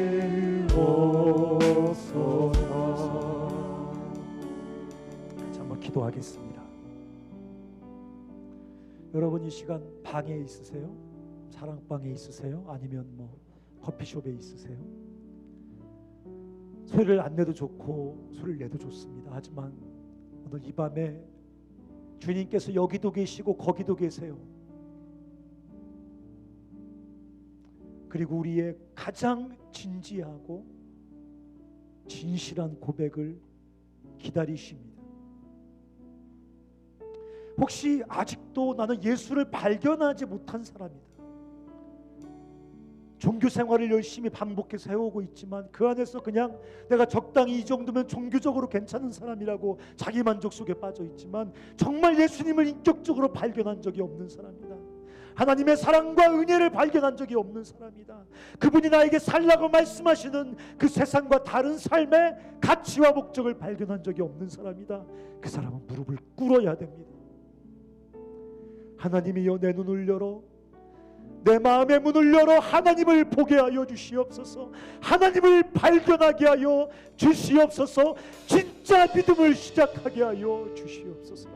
같이 한번 기도하겠습니다. 여러분 이 시간 방에 있으세요? 사랑방에 있으세요? 아니면 뭐 커피숍에 있으세요? 소리를 안 내도 좋고 소리를 내도 좋습니다. 하지만 오늘 이 밤에 주님께서 여기도 계시고 거기도 계세요. 그리고 우리의 가장 진지하고 진실한 고백을 기다리십니다. 혹시 아직도 나는 예수를 발견하지 못한 사람이다. 종교 생활을 열심히 반복해서 해오고 있지만 그 안에서 그냥 내가 적당히 이 정도면 종교적으로 괜찮은 사람이라고 자기만족 속에 빠져 있지만 정말 예수님을 인격적으로 발견한 적이 없는 사람이다. 하나님의 사랑과 은혜를 발견한 적이 없는 사람이다. 그분이 나에게 살라고 말씀하시는 그 세상과 다른 삶의 가치와 목적을 발견한 적이 없는 사람이다. 그 사람은 무릎을 꿇어야 됩니다. 하나님이여 내 눈을 열어, 내 마음의 문을 열어 하나님을 보게 하여 주시옵소서. 하나님을 발견하게 하여 주시옵소서. 진짜 믿음을 시작하게 하여 주시옵소서.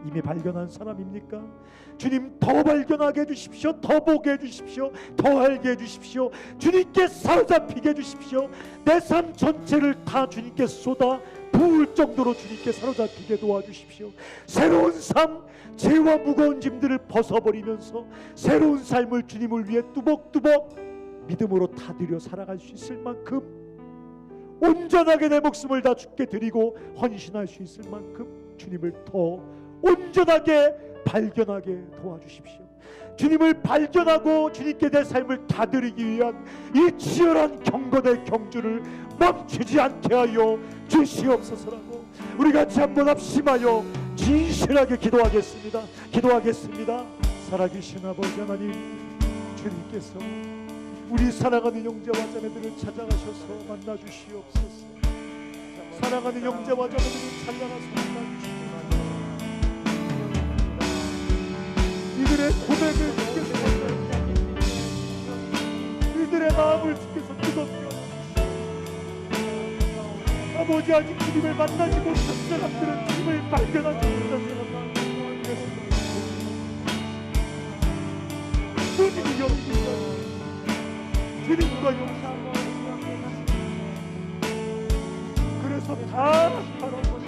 이미 발견한 사람입니까? 주님 더 발견하게 해주십시오. 더 보게 해주십시오. 더 알게 해주십시오. 주님께 사로잡히게 해주십시오. 내 삶 전체를 다 주님께 쏟아 부을 정도로 주님께 사로잡히게 도와주십시오. 새로운 삶, 죄와 무거운 짐들을 벗어버리면서 새로운 삶을 주님을 위해 뚜벅뚜벅 믿음으로 다드려 살아갈 수 있을 만큼, 온전하게 내 목숨을 다 주께 드리고 헌신할 수 있을 만큼 주님을 더 온전하게 발견하게 도와주십시오. 주님을 발견하고 주님께 내 삶을 다드리기 위한 이 치열한 경건의 경주를 멈추지 않게 하여 주시옵소서라고 우리 같이 한번 합심하여 진실하게 기도하겠습니다. 살아계신 아버지 하나님, 주님께서 우리 사랑하는 형제와 자매들을 찾아가셔서 만나주시옵소서. 사랑하는 형제와 자매들을 찾아가서 만나주시옵소서. 이들의 고백을 주께서 이들의 마음을 주께서 뜨겁게 아버지, 아직 주님을 만나지 못한 사람들은 주님을 발견하지 못한 사람들 주님이 여기니까 주님과 용서하고 그래서 다 바라보니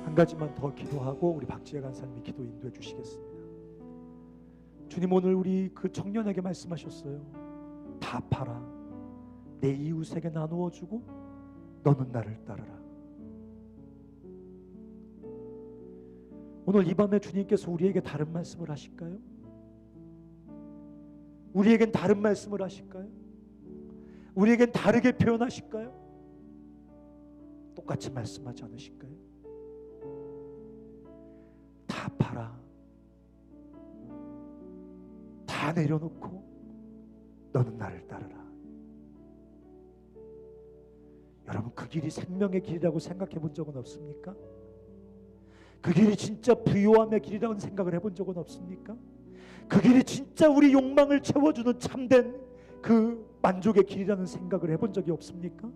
한 가지만 더 기도하고 우리 박지혜 간사님이 기도 인도해 주시겠습니다. 주님, 오늘 우리 그 청년에게 말씀하셨어요. 다 팔아 내 이웃에게 나누어 주고 너는 나를 따르라. 오늘 이 밤에 주님께서 우리에게 다른 말씀을 하실까요? 우리에겐 다른 말씀을 하실까요? 우리에겐 다르게 표현하실까요? 똑같이 말씀하지 않으실까요? 다 팔아, 다 내려놓고 너는 나를 따르라. 여러분, 그 길이 생명의 길이라고 생각해 본 적은 없습니까? 그 길이 진짜 부요함의 길이라는 생각을 해본 적은 없습니까? 그 길이 진짜 우리 욕망을 채워주는 참된 그 만족의 길이라는 생각을 해본 적이 없습니까?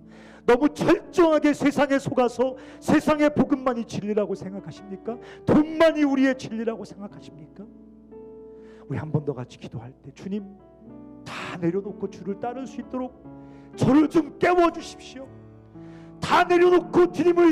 너무 철저하게 세상에 속아서 세상의 복음만이 진리라고 생각하십니까? 돈만이 우리의 진리라고 생각하십니까? 우리 한 번 더 같이 기도할 때, 주님, 다 내려놓고 주를 따를 수 있도록 저를 좀 깨워주십시오. 다 내려놓고 주님을